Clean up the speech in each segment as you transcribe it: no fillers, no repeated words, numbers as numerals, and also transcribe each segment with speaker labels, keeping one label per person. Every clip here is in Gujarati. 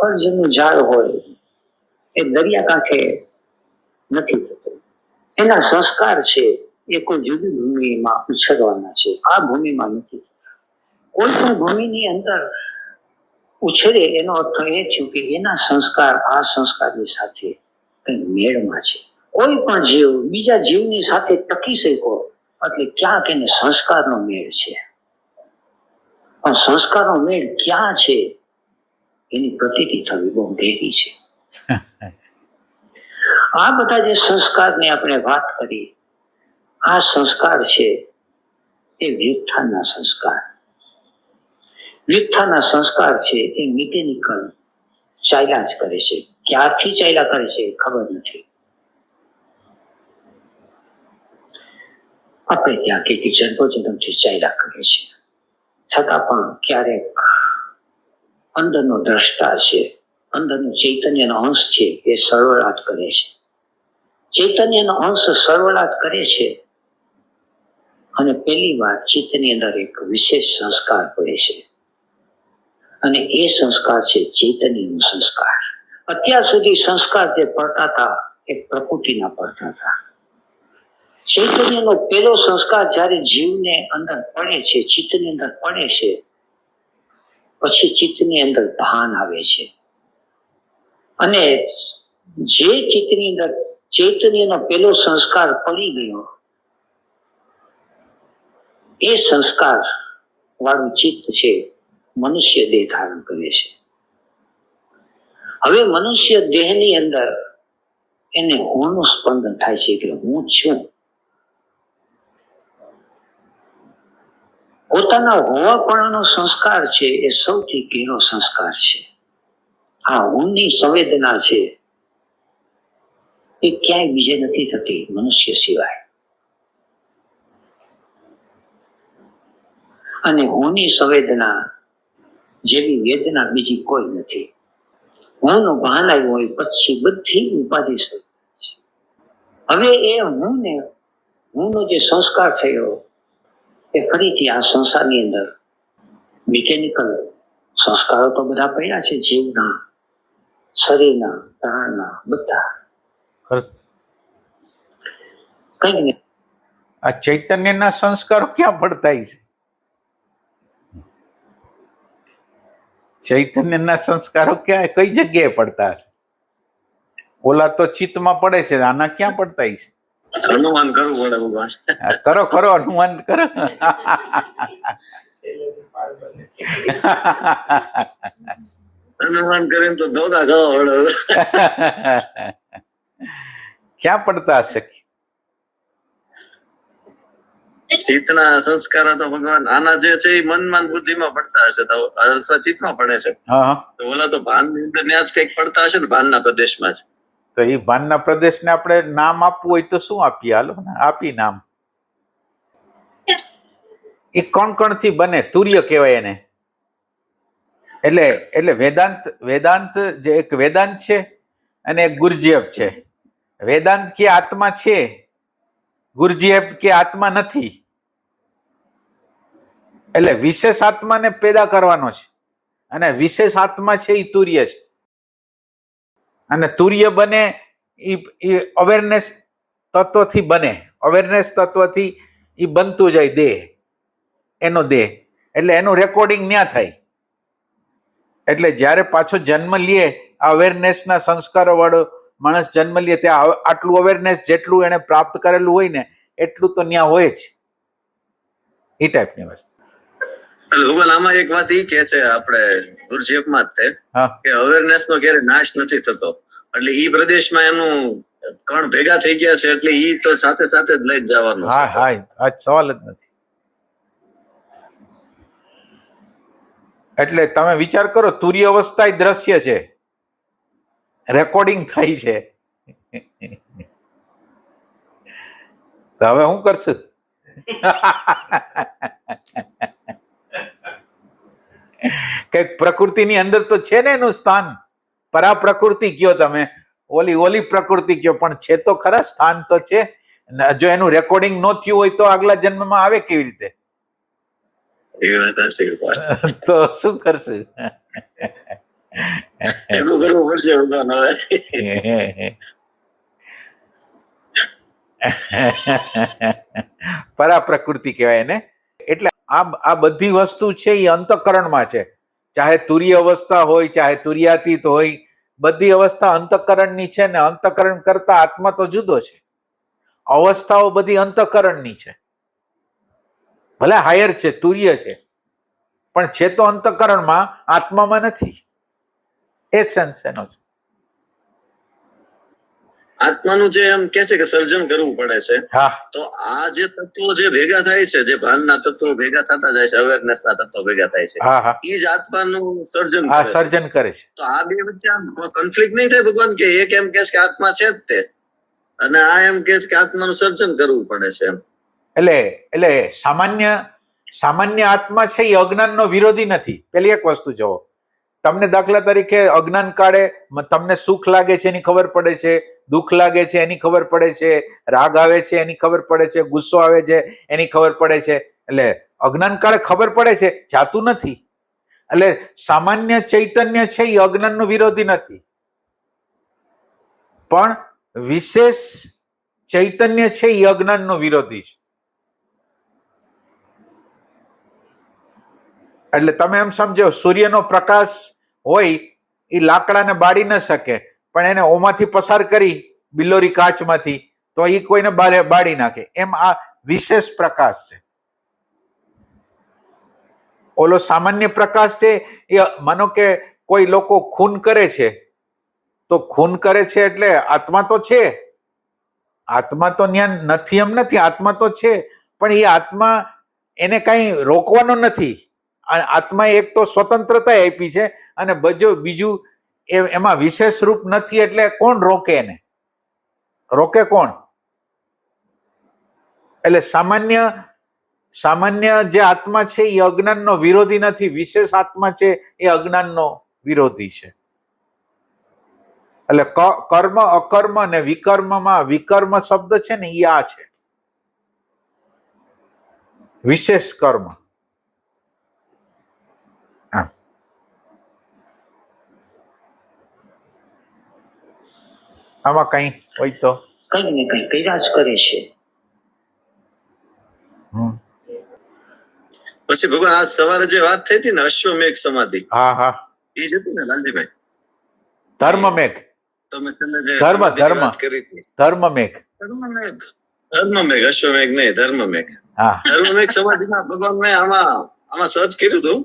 Speaker 1: અર્જુનનું ઝાડ હોય એ દરિયાકાંઠે નથી થતું. એના સંસ્કાર છે એ કોઈ જુદી ભૂમિમાં ઉછેરવાના છે, આ ભૂમિમાં નથી. કોઈ પણ ભૂમિની અંદર ઉછેરે એનો અર્થ એ થયો કે એના સંસ્કાર આ સંસ્કારની સાથે કઈ મેળમાં છે. કોઈ પણ જીવ બીજા જીવની સાથે ટકી શકો એટલે ક્યાંક એને સંસ્કારનો મેળ છે. પણ સંસ્કારનો મેળ ક્યાં છે એની પ્રતીતિ થવી બહુ ઘેરી છે. આ બધા જે સંસ્કારની આપણે વાત કરી, આ સંસ્કાર છે એ વ્યુત્થાનના સંસ્કાર. વ્યુત્થાનના સંસ્કાર છે એ મિકેનિકલ ચાલ્યા જ કરે છે. ક્યારથી ચાલ્યા કરે છે ખબર નથી. આપણે ત્યાં કે જન્મોજન્મથી ચાલ્યા કરે છે, છતાં પણ ક્યારેક અંદરનો દ્રષ્ટા છે, અંદરનો ચૈતન્યનો અંશ છે એ સળવળાટ કરે છે. ચૈતન્યનો અંશ સળવળાટ કરે છે અને પહેલી વાર ચિત્તની અંદર એક વિશેષ સંસ્કાર પડે છે અને એ સંસ્કાર છે ચૈતન્યનો સંસ્કાર. અત્યાર સુધી સંસ્કાર જે પડતા હતા એ પ્રકૃતિના પડતા હતા. ચૈતન્યનો પહેલો સંસ્કાર જ્યારે જીવને અંદર પડે છે, ચિત્તની અંદર પડે છે, પછી ચિત્તની અંદર ભાન આવે છે અને જે ચિત્તની અંદર ચૈતન્યનો પહેલો સંસ્કાર પડી ગયો એ સંસ્કાર વાળું ચિત્ત છે મનુષ્ય દેહ ધારણ કરે છે. હવે મનુષ્ય દેહની અંદર એને હોનું સ્પંદન થાય છે કે હું છું. પોતાના હોવાપણાનો સંસ્કાર છે એ સૌથી ઘેરો સંસ્કાર છે. આ હુંની સંવેદના છે એ ક્યાંય બીજે નથી થતી મનુષ્ય સિવાય. અને હુંની સંવેદના જેવી વેદના બીજી કોઈ નથી. હુંનું ભાન આવ્યું હોય પછી બધી ઉપાધિ છે. હવે એ હુંનો જે સંસ્કાર થયો એ ફરીથી આ સંસારની અંદર મિકેનિકલ સંસ્કારો તો બધા પડ્યા છે, જીવના, શરીરના, પ્રાણના, બધા કઈ નહીં.
Speaker 2: આ ચૈતન્યના સંસ્કારો ક્યાં પડતા છે? ચૈતન્યના સંસ્કારો ક્યાં કઈ જગ્યાએ પડતા હશે? ઓલા તો ચિત્તમાં પડે છે, આના ક્યાં પડતા છે?
Speaker 3: અનુમાન કરવું પડે ભગવાન.
Speaker 2: કરો કરો અનુમાન કરો.
Speaker 3: અનુમાન કરીને તો ધોકા ખાવા પડે.
Speaker 2: ક્યાં પડતા હશે?
Speaker 3: ચિત્તના સંસ્કારો તો ભગવાન આના જે છે એ મનમાં બુદ્ધિમાં પડતા હશે, તો ચિત્તમાં પડે છે. તો ઓલા તો ભાન ની અંદર જ કઈક પડતા હશે ને, ભાનના પ્રદેશમાં જ.
Speaker 2: તો એ ભાનના પ્રદેશને આપણે નામ આપવું હોય તો શું આપીએ? હાલો આપી નામ. એ કણ કણથી બને, તુર્ય કહેવાય એને. એટલે વેદાંત જે એક વેદાંત છે અને એક ગુરજીએફ છે. વેદાંત કે આત્મા છે, ગુરજીએફ કે આત્મા નથી. એટલે વિશેષ આત્માને પેદા કરવાનો છે અને વિશેષ આત્મા છે એ તુર્ય છે. અને તુર્ય બને એ અવેરનેસ તત્વથી બને. અવેરનેસ તત્વથી એ બનતું જાય દેહ, એનો દેહ. એટલે એનું રેકોર્ડિંગ ન્યા થાય. એટલે જ્યારે પાછો જન્મ લે, આ અવેરનેસના સંસ્કારો વાળો માણસ જન્મ લે ત્યાં આટલું અવેરનેસ જેટલું એને પ્રાપ્ત કરેલું હોય ને એટલું તો ન્યા હોય જ. એ ટાઈપની વસ્તુ.
Speaker 3: ભગવાન આમાં એક વાત ઈ કે છે, આપણે ગુરજીએફમાં જ કે અવેરનેસ નો ક્યારે નાશ નથી થતો. એટલે ઈ પ્રદેશમાં એનું કણ ભેગા થઈ ગયા છે એટલે ઈ તો સાથે સાથે જ લઈ જવાનું.
Speaker 2: હા હા, આ સવાલ જ નથી. એટલે તમે વિચાર કરો, તુર્ય અવસ્થા દ્રશ્ય છે, રેકોર્ડિંગ થાય છે. તો હવે હું કરશું? કઈક પ્રકૃતિની અંદર તો છે ને એનું સ્થાન. પરા પ્રકૃતિ કયો તમે, ઓલી પ્રકૃતિ કયો, પણ છે તો ખરા, સ્થાન તો છે. જો એનું રેકોર્ડિંગ ન થયું હોય તો આગલા જન્મમાં આવે કેવી રીતે? તો શું કરશું?
Speaker 3: એવું કરવું પડશે ભગવાન હવે.
Speaker 2: પરા પ્રકૃતિ કહેવાય ને. એટલે આ બધી વસ્તુ છે એ અંતઃકરણમાં છે. ચાહે તુર્ય અવસ્થા હોય, ચાહે તુર્યાતીત હોય, બધી અવસ્થા અંતઃકરણની છે ને અંતઃકરણ કરતા આત્મા તો જુદો છે. અવસ્થાઓ બધી અંતઃકરણની છે. ભલે હાયર છે, તુર્ય છે, પણ છે તો અંતઃકરણમાં, આત્મામાં નથી. એ સેન્સ એનો છે.
Speaker 3: આત્માનું જે એમ કે છે કે સર્જન કરવું પડે છે,
Speaker 2: હા,
Speaker 3: તો આ જે તત્વો જે ભેગા થાય છે, જે ભાનના તત્વો ભેગા થતા જાય છે, અવેરનેસ ના તત્વો ભેગા થાય છે,
Speaker 2: હા, હા,
Speaker 3: એ જ આત્માનું સર્જન
Speaker 2: હા,
Speaker 3: કરે છે.
Speaker 2: સર્જન કરે છે.
Speaker 3: તો આ બે વચ્ચે આમ કન્ફ્લિક્ટ નહીં થાય ભગવાન, કે એક એમ કે છે કે આત્મા છે જ તે, અને આ એમ કે છે કે આત્માનું સર્જન કરવું પડે છે એમ?
Speaker 2: એટલે સામાન્ય આત્મા છે એ અજ્ઞાનનો વિરોધી નથી. પેલી એક વસ્તુ જોવો, તમને દાખલા તરીકે અજ્ઞાન કાળે તમને સુખ લાગે છે એની ખબર પડે છે, દુઃખ લાગે છે એની ખબર પડે છે, રાગ આવે છે એની ખબર પડે છે, ગુસ્સો આવે છે એની ખબર પડે છે. એટલે અજ્ઞાન કાળે ખબર પડે છે, જાતું નથી. એટલે સામાન્ય ચૈતન્ય છે એ અજ્ઞાનનો વિરોધી નથી, પણ વિશેષ ચૈતન્ય છે એ અજ્ઞાનનો વિરોધી છે. એટલે તમે એમ સમજો, સૂર્યનો પ્રકાશ હોય એ લાકડાને બાળી ન શકે, પણ એને ઓમાંથી પસાર કરી બિલોરી કાચમાંથી તો એ કોઈને બાળી નાખે. એમ આ વિશેષ પ્રકાશ છે. ઓલો સામાન્ય પ્રકાશ છે એ માનો કે કોઈ લોકો ખૂન કરે છે, તો ખૂન કરે છે એટલે આત્મા તો છે, આત્મા તો જ્ઞાન નથી એમ નથી, આત્મા તો છે, પણ એ આત્મા એને કઈ રોકવાનો નથી. આત્માએ એક તો સ્વતંત્રતા આપી છે, અને બીજું એમાં વિશેષ રૂપ નથી, એટલે કોણ રોકે એને? રોકે કોણ? એટલે સામાન્ય જે આત્મા છે એ અજ્ઞાનનો વિરોધી નથી, વિશેષ આત્મા છે એ અજ્ઞાનનો વિરોધી છે. એટલે કર્મ અકર્મ અને વિકર્મમાં વિકર્મ શબ્દ છે ને એ આ છે, વિશેષ કર્મ. આમાં કઈ હોય તો
Speaker 1: કઈ ને કઈ કર્યા જ કરે છે.
Speaker 3: પછી ભગવાન આજ સવારે જે વાત થઈ હતી ને અશ્વમેઘ સમાધિ,
Speaker 2: હા, હા,
Speaker 3: એ જ હતી ને લાલજીભાઈ?
Speaker 2: ધર્મમેઘ,
Speaker 3: તમે જે
Speaker 2: ધર્મ
Speaker 3: વાત કરી હતી,
Speaker 2: ધર્મમેઘ,
Speaker 3: અશ્વમેઘ નહીં, ધર્મમેઘ.
Speaker 2: હા,
Speaker 3: ધર્મમેઘ સમાધિમાં ભગવાન મેં આમાં સર્ચ કર્યું હતું,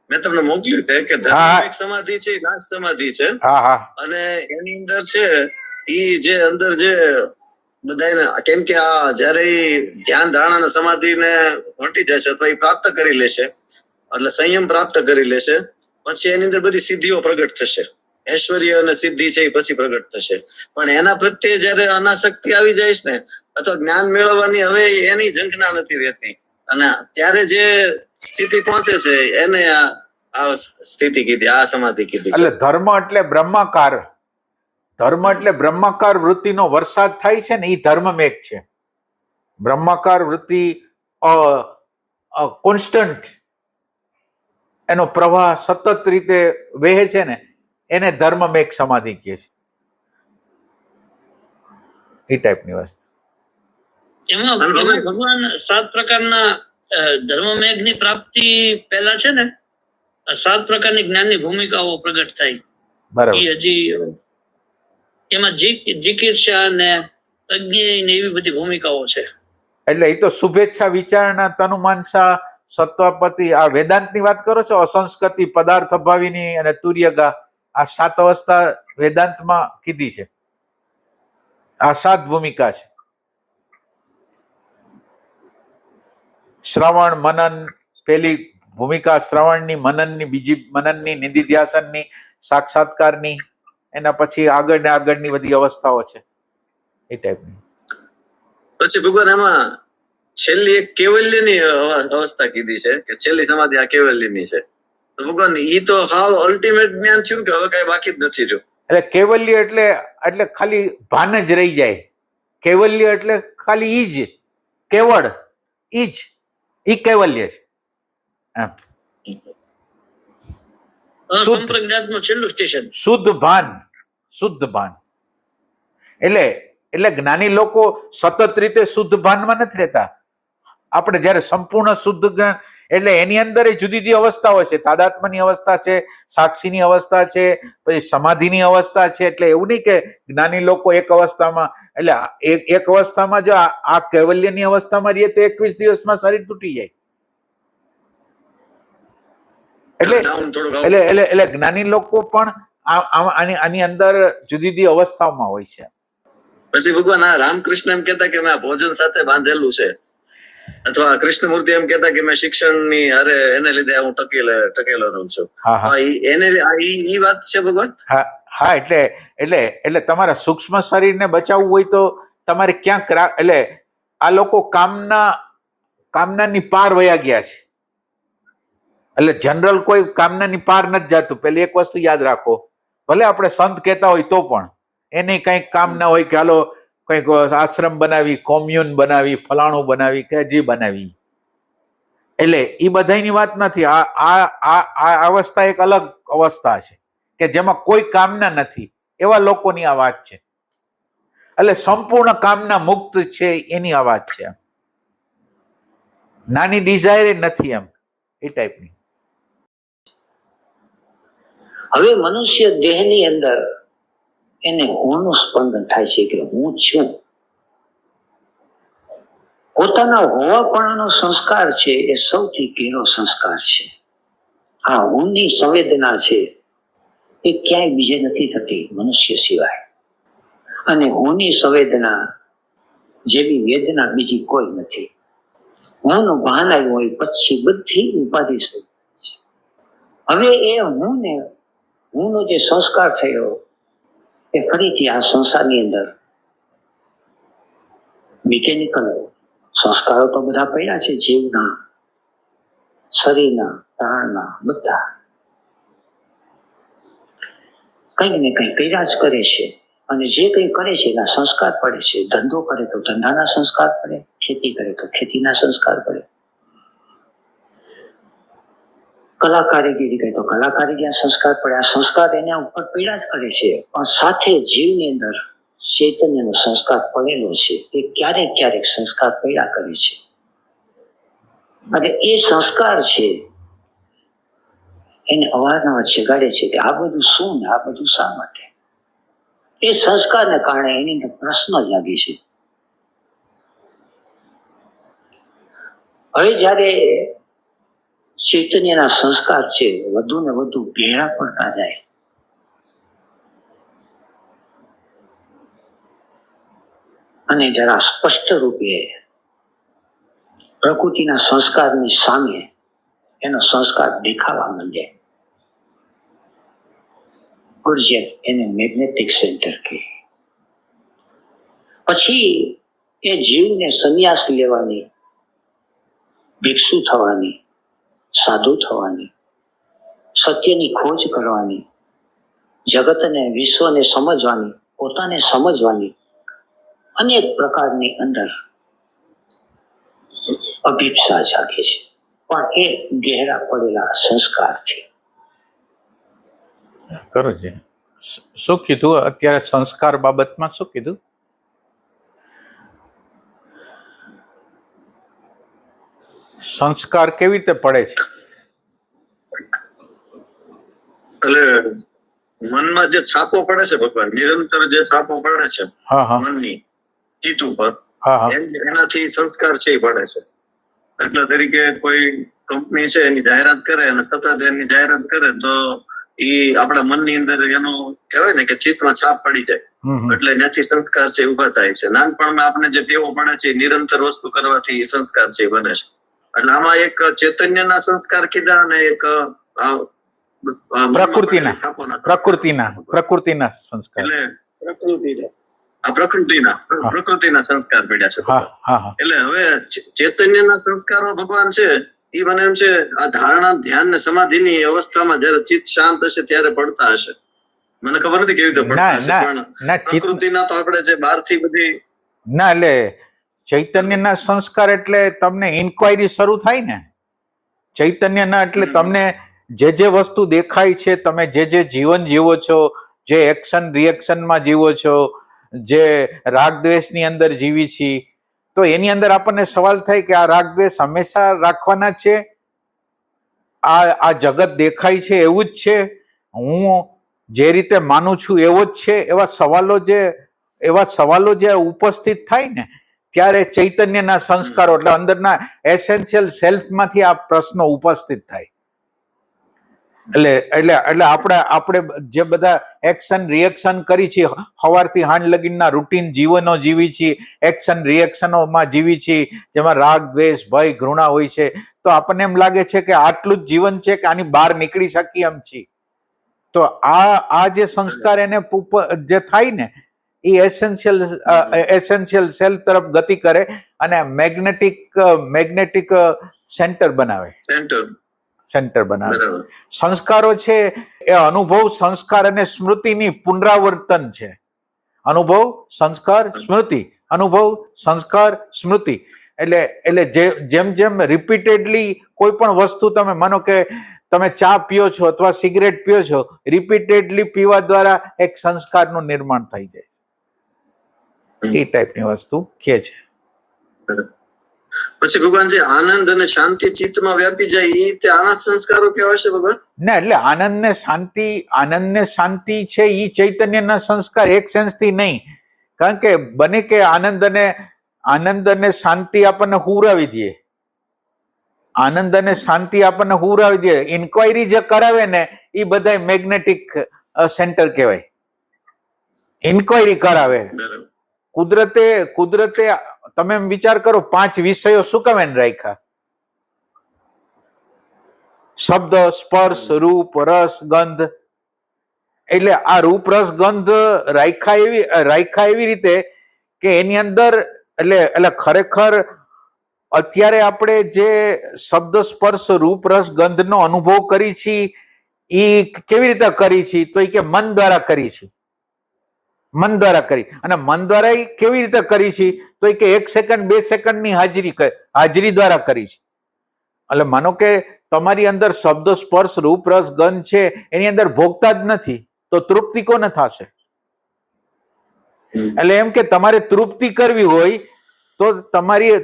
Speaker 3: મેં તમને મોકલ્યું તે કે ધર્મમેઘ સમાધિ છે નાશ સમાધિ છે.
Speaker 2: હા, હા,
Speaker 3: અને એની અંદર છે ઈ જે અંદર જે બધાને, કેમ કે આ જયારે ધ્યાન ધારણા સમાધિ ને વટી જશે અથવા એ પ્રાપ્ત કરી લેશે, એટલે સંયમ પ્રાપ્ત કરી લેશે, પછી એની અંદર બધી સિદ્ધિઓ પ્રગટ થશે, ઐશ્વર્ય અને સિદ્ધિ છે એ પછી પ્રગટ થશે. પણ એના પ્રત્યે જયારે અનાસક્તિ આવી જાય છે ને, અથવા જ્ઞાન મેળવવાની હવે એની ઝંખના નથી રહેતી, અને ત્યારે જે સ્થિતિ પહોંચે છે એને આ સ્થિતિ કીધી, આ સમાધિ કીધી.
Speaker 2: એટલે ધર્મ એટલે બ્રહ્માકાર, ધર્મ એટલે બ્રહ્માકાર વૃત્તિનો વરસાદ થાય છે ને એ ધર્મમેઘ છે. બ્રહ્માકાર વૃત્તિ કોન્સ્ટન્ટ, એનો પ્રવાહ સતત રીતે વહે છે ને, એને ધર્મમેઘ સમાધિ કહે છે. એ ટાઈપની વસ્તુ.
Speaker 4: એમાં ભગવાન 7 પ્રકારના ધર્મમેઘની પ્રાપ્તિ પહેલા છે ને 7 પ્રકારની જ્ઞાનની ભૂમિકાઓ પ્રગટ થાય.
Speaker 2: બરાબર.
Speaker 4: હજી એમાં જિકીર્ષા ને અજ્ઞેય ને એવી બધી ભૂમિકાઓ છે.
Speaker 2: એટલે એ તો શુભેચ્છા, વિચારણા, તનુમાનસા, સત્વાપતિ, આ વેદાંતની વાત કરો છો? અસંસ્કૃતિ, પદાર્થ ભાવીની અને તુર્યગા, આ 7 અવસ્થા વેદાંતમાં કીધી છે. આ 7 ભૂમિકા છે. શ્રવણ, મનન, પેલી ભૂમિકા શ્રવણની, મનનની, બીજી મનનની, નિધિધ્યાસનની, સાક્ષાત્કારની, એના પછી આગળની બધી અવસ્થાઓ છે એ ટાઈપની.
Speaker 3: પછી ભગવાન એમાં છેલ્લી એક કૈવલ્યની અવસ્થા કીધી છે કે છેલ્લી સમાધિ આ કૈવલ્યની છે. તો ભગવાન ઈ તો હાવ અલ્ટિમેટ જ્ઞાન થયું કે હવે કઈ બાકી જ નથી રહ્યું?
Speaker 2: એટલે કૈવલ્ય એટલે ખાલી ભાન જ રહી જાય. કૈવલ્ય એટલે ખાલી ઈ જ, કેવળ ઈ જ, ઈ કૈવલ્ય છે.
Speaker 4: અસંપ્રજ્ઞાતનું છેલ્લું સ્ટેશન.
Speaker 2: શુદ્ધ ભાન. એટલે જ્ઞાની લોકો સતત રીતે શુદ્ધ ભાનમાં નથી રહેતા. આપણે જયારે સંપૂર્ણ શુદ્ધ જ્ઞાન એટલે એની અંદર જુદી જુદી અવસ્થાઓ છે. તાદાત્મ્યની અવસ્થા છે, સાક્ષીની અવસ્થા છે, પછી સમાધિની અવસ્થા છે. એટલે એવું નહીં કે જ્ઞાની લોકો એક અવસ્થામાં એટલે એક અવસ્થામાં જો આ કૈવલ્યની અવસ્થામાં રહીએ તો 21 દિવસમાં શરીર તૂટી જાય. એટલે જ્ઞાની લોકો પણ આની અંદર જુદી જુદી અવસ્થાઓમાં હોય છે.
Speaker 3: પછી ભગવાન આ રામકૃષ્ણ એમ કહેતા કે મેં ભોજન સાથે બાંધેલું છે, અથવા કૃષ્ણમૂર્તિ એમ કહેતા કે મેં શિક્ષણની અરે એને લીધે હું ટકેલો રહું છું. ઈ વાત છે ભગવાન.
Speaker 2: હા એટલે તમારા સૂક્ષ્મ શરીરને બચાવવું હોય તો તમારે ક્યાંક એટલે આ લોકો કામનાની પાર વયા ગયા છે. એટલે જનરલ કોઈ કામનાની પાર નથી જતું. પેલી એક વસ્તુ યાદ રાખો, ભલે આપણે સંત કહેતા હોય તો પણ એને કઈક કામ ના હોય કે હાલો કઈક આશ્રમ બનાવી, કોમ્યુન બનાવી, ફલાણું બનાવી કે જે બનાવી. એટલે એ બધાની વાત નથી. આ અવસ્થા એક અલગ અવસ્થા છે કે જેમાં કોઈ કામના નથી. એવા લોકોની આ વાત છે. એટલે સંપૂર્ણ કામના મુક્ત છે એની આ વાત છે. નાની ડિઝાયર નથી એમ એ ટાઈપની.
Speaker 1: હવે મનુષ્ય દેહની અંદર એને હોનું સ્પંદન થાય છે કે હું છું. પોતાના હોવાપણાનો સંસ્કાર છે એ સૌથી ઘેરો સંસ્કાર છે. આ હુંની સંવેદના છે એ ક્યાંય બીજે નથી થતી મનુષ્ય સિવાય. અને હુંની સંવેદના જેવી વેદના બીજી કોઈ નથી. હુંનું ભાન આવ્યું હોય પછી બધી ઉપાધિ થઈ. હવે એ હુંનો જે સંસ્કાર થયો એ ફરીથી આ સંસારની અંદર મિકેનિકલ સંસ્કારો તો બધા પડ્યા છે, જીવના, શરીરના, પ્રાણના, બધા કંઈક ને કંઈક કર્યા જ કરે છે. અને જે કંઈ કરે છે એના સંસ્કાર પડે છે. ધંધો કરે તો ધંધાના સંસ્કાર પડે, ખેતી કરે તો ખેતીના સંસ્કાર પડે, કલાકારીગીરી કરે તો કલાકારીના સંસ્કાર પડે. આ સંસ્કાર એના ઉપર પડ્યા જ કરે છે. પણ સાથે જીવની અંદર ચૈતન્યનો સંસ્કાર પડેલો છે. એ ક્યારેક ક્યારેક સંસ્કાર પડ્યા કરે છે. અને એ સંસ્કાર છે એને અવારનવાર જગાડે છે કે આ બધું શું ને આ બધું શા માટે. એ સંસ્કારને કારણે એની અંદર પ્રશ્ન જાગે છે. હવે જયારે ચૈતન્યના સંસ્કાર છે વધુ ને વધુ ઘેરા પડતા જાય, અને જરા સ્પષ્ટ રૂપે પ્રકૃતિના સંસ્કારની સામે એનો સંસ્કાર દેખાવા માંડે. ઉર્જા એને મેગ્નેટિક સેન્ટર કહે. પછી એ જીવને સંન્યાસ લેવાની, ભિક્ષુ થવાની, સાધુ થવાની, સત્યની ખોજ કરવાની, જગતને, વિશ્વને સમજવાની, પોતાને સમજવાની અનેક પ્રકારની અંદર અભિપ્સા જાગે છે. પણ એ ગહેરા પડેલા સંસ્કારથી.
Speaker 2: કરો છે. શું કીધું અત્યારે સંસ્કાર બાબતમાં? શું કીધું? સંસ્કાર કેવી રીતે પડે છે?
Speaker 3: એટલે મનમાં જે છાપો પડે છે ભગવાન, નિરંતર જે છાપો પડે છે મનની ચિત્ત ઉપર, એનાથી સંસ્કાર છે એ પડે છે. એટલે તરીકે કોઈ કંપની છે એની જાહેરાત કરે અને સતત એની જાહેરાત કરે તો એ આપણા મનની અંદર એનું કહેવાય ને કે ચિત્તમાં છાપ પડી જાય. એટલે ત્યાંથી સંસ્કાર છે ઉભા થાય છે. નાનપણમાં આપણે જે ટેવો પડે છે નિરંતર વસ્તુ કરવાથી સંસ્કાર છે બને છે. એટલે આમાં એક ચૈતન્યના સંસ્કાર કીધા અને એક
Speaker 2: પ્રકૃતિના સંસ્કાર,
Speaker 3: એટલે પ્રકૃતિના સંસ્કાર પડ્યા છે. એટલે હવે ચૈતન્યના સંસ્કારો ભગવાન છે એ મને એમ છે આ ધારણા, ધ્યાન ને સમાધિની અવસ્થામાં જયારે ચિત્ત શાંત હશે ત્યારે પડતા હશે. મને ખબર નથી કેવી રીતે પડતા હશે, પણ પ્રકૃતિના તો આપણે જે બહારથી બધી
Speaker 2: ના, એટલે ચૈતન્યના સંસ્કાર એટલે તમને ઇન્ક્વાયરી શરૂ થાય ને. ચૈતન્યના એટલે તમને જે વસ્તુ દેખાય છે, તમે જે જીવન જીવો છો, જે એક્શન રિએક્શનમાં જીવો છો, જે રાગ દ્વેષની અંદર જીવી છીએ, તો એની અંદર આપણને સવાલ થાય કે આ રાગ દ્વેષ હંમેશા રાખવાના છે? આ જગત દેખાય છે એવું જ છે? હું જે રીતે માનું છું એવો જ છે? એવા સવાલો જે ઉપસ્થિત થાય ને, ત્યારે ચૈતન્યના સંસ્કારો એટલે અંદરના એસેન્શિયલ સેલ્ફમાંથી આ પ્રશ્નો ઉપસ્થિત થાય. એટલે આપણે જે બધા એક્શન રિએક્શન કરી છીએ, સવારથી હાંજ લગીનના રૂટીન જીવનો જીવી છીએ, એક્શન રિએક્શનોમાં જીવી છીએ, જેમાં રાગ દ્વેષ ભય ઘૃણા હોય છે, તો આપણને એમ લાગે છે કે આટલું જ જીવન છે કે આની બહાર નીકળી શકીએ એમ છીએ. તો આ જે સંસ્કાર એને જે થાય ને, એ એસેન્શિયલ સેલ તરફ ગતિ કરે અને મેગ્નેટિક સેન્ટર બનાવે. સંસ્કારો છે એ અનુભવ, સંસ્કાર અને સ્મૃતિની પુનરાવર્તન છે. અનુભવ, સંસ્કાર, સ્મૃતિ, અનુભવ, સંસ્કાર, સ્મૃતિ. એટલે જેમ રિપીટેડલી કોઈ પણ વસ્તુ, તમે માનો કે તમે ચા પીઓ છો અથવા સિગરેટ પીઓ છો, રિપીટેડલી પીવા દ્વારા એક સંસ્કારનું નિર્માણ થઈ જાય છે. એ ટાઈપની વસ્તુ કે છે.
Speaker 3: પછી ભગવાન જે આનંદ અને શાંતિ ચિત્તમાં વ્યાપી જાય, એ તે આના સંસ્કારો કેવા છે ભગવાન?
Speaker 2: ના, એટલે આનંદ ને શાંતિ છે એ ચૈતન્યના સંસ્કાર, એક સેન્સથી નહીં. કારણ કે બને કે આનંદ અને શાંતિ આપણને હુરાવી દે. આનંદ અને શાંતિ આપણને હુરાવી દે. ઇન્ક્વાયરી જે કરાવે ને, એ બધા મેગ્નેટિક સેન્ટર કહેવાય. ઇન્ક્વાયરી કરાવે. કુદરતે તમે એમ વિચાર કરો, 5 વિષયો શું કામ એને રાખ્યા? શબ્દ, સ્પર્શ, રૂપ, રસ, ગંધ. એટલે આ રૂપ, રસ, ગંધ રાખ્યા એવી રીતે કે એની અંદર એટલે ખરેખર અત્યારે આપણે જે શબ્દ, સ્પર્શ, રૂપ, રસ, ગંધનો અનુભવ કરી છીએ, એ કેવી રીતે કરી છીએ? તો એ કે મન દ્વારા કરી છે. મન દ્વારા કરી. અને મન દ્વારા કેવી રીતે કરી છે? તો એ કે 1 સેકન્ડ 2 સેકન્ડની હાજરી દ્વારા કરી છે. એટલે માનો કે તમારી અંદર શબ્દ, સ્પર્શ, રૂપ, રસ, ગંધ છે, એની અંદર ભોગતા જ નથી, તો તૃપ્તિ કોને થશે? એટલે એમ કે તમારે તૃપ્તિ કરવી હોય તો તમારી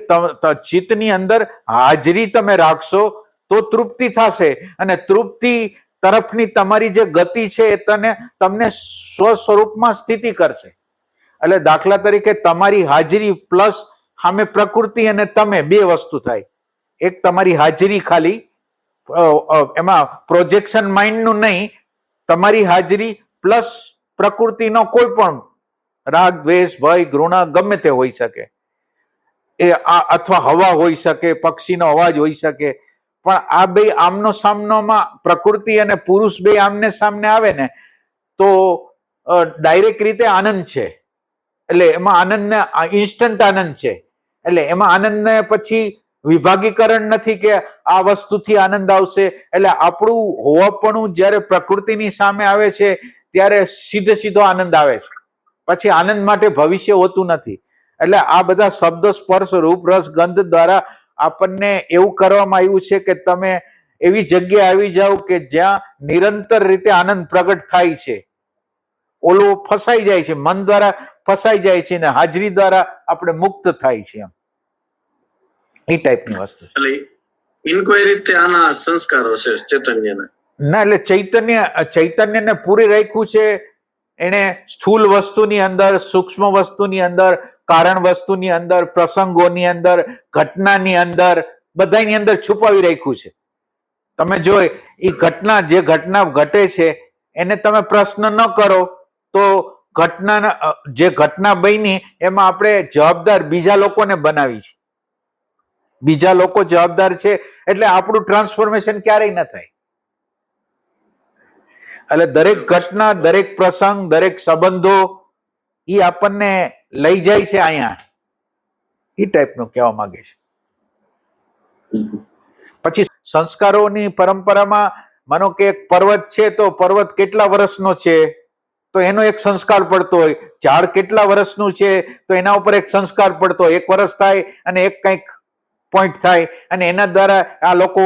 Speaker 2: ચિત્તની અંદર હાજરી તમે રાખશો તો તૃપ્તિ થશે. અને તૃપ્તિ તરફની તમારી જે ગતિ છે એ તમને સ્વ સ્વરૂપમાં સ્થિતિ કરશે. એટલે દાખલા તરીકે તમારી હાજરી પ્લસ સામે પ્રકૃતિ અને તમે, 2 વસ્તુ થાય. એક તમારી હાજરી ખાલી, એમાં પ્રોજેક્શન માઇન્ડનું નહીં, તમારી હાજરી પ્લસ પ્રકૃતિનો કોઈ પણ રાગ, દ્વેષ, ભય, ઘૃણા ગમે તે હોઈ શકે, એ અથવા હવા હોઈ શકે, પક્ષીનો અવાજ હોઈ શકે. પણ આ 2 આમનો સામનોમાં, પ્રકૃતિ અને પુરુષ 2 આમને સામને આવે ને, તો ડાયરેક્ટ રીતે આનંદ છે. એટલે એમાં આનંદને ઇન્સ્ટન્ટ આનંદ છે. એટલે એમાં આનંદને પછી વિભાગીકરણ નથી કે આ વસ્તુથી આનંદ આવશે. એટલે આપણું હોવાપણું જ્યારે પ્રકૃતિની સામે આવે છે ત્યારે સીધો આનંદ આવે છે. પછી આનંદ માટે ભવિષ્ય હોતું નથી. એટલે આ બધા શબ્દ, સ્પર્શ, રૂપ, રસ, ગંધ દ્વારા આપણને એવું કરવામાં આવ્યું છે કે તમે એવી જગ્યાએ આવી જાઓ કે જ્યાં નિરંતર રીતે આનંદ પ્રગટ થાય છે. ઓલો ફસાઈ જાય છે, મન દ્વારા ફસાઈ જાય છે, ને હાજરી દ્વારા આપણે મુક્ત થાય છે. એમ એ ટાઈપની વસ્તુ.
Speaker 3: એટલે ઇન્ક્વાયરી તે આના સંસ્કારો છે ચૈતન્યના.
Speaker 2: ના, એટલે ચૈતન્યને પૂરી રાખ્યું છે. એને સ્થૂલ વસ્તુની અંદર, સૂક્ષ્મ વસ્તુની અંદર, કારણ વસ્તુની અંદર, પ્રસંગોની અંદર, ઘટનાની અંદર, બધાની અંદર છુપાવી રાખ્યું છે. તમે જો એ જે ઘટના ઘટે છે એને તમે પ્રશ્ન ન કરો તો જે ઘટના બની એમાં આપણે જવાબદાર બીજા લોકોને બનાવી છે. બીજા લોકો જવાબદાર છે, એટલે આપણું ટ્રાન્સફોર્મેશન ક્યારેય ન થાય. એટલે દરેક ઘટના, દરેક પ્રસંગ, દરેક સંબંધો એ આપણને લઈ જાય છે અહીંયા. એ ટાઈપનું કહેવા માંગે છે. પછી સંસ્કારોની પરંપરામાં માનો કે એક પર્વત છે, તો પર્વત કેટલા વર્ષનો છે તો એનો એક સંસ્કાર પડતો હોય. ઝાડ કેટલા વર્ષનું છે તો એના ઉપર એક સંસ્કાર પડતો હોય. 1 વર્ષ થાય અને એક કંઈક પોઈન્ટ થાય, અને એના દ્વારા આ લોકો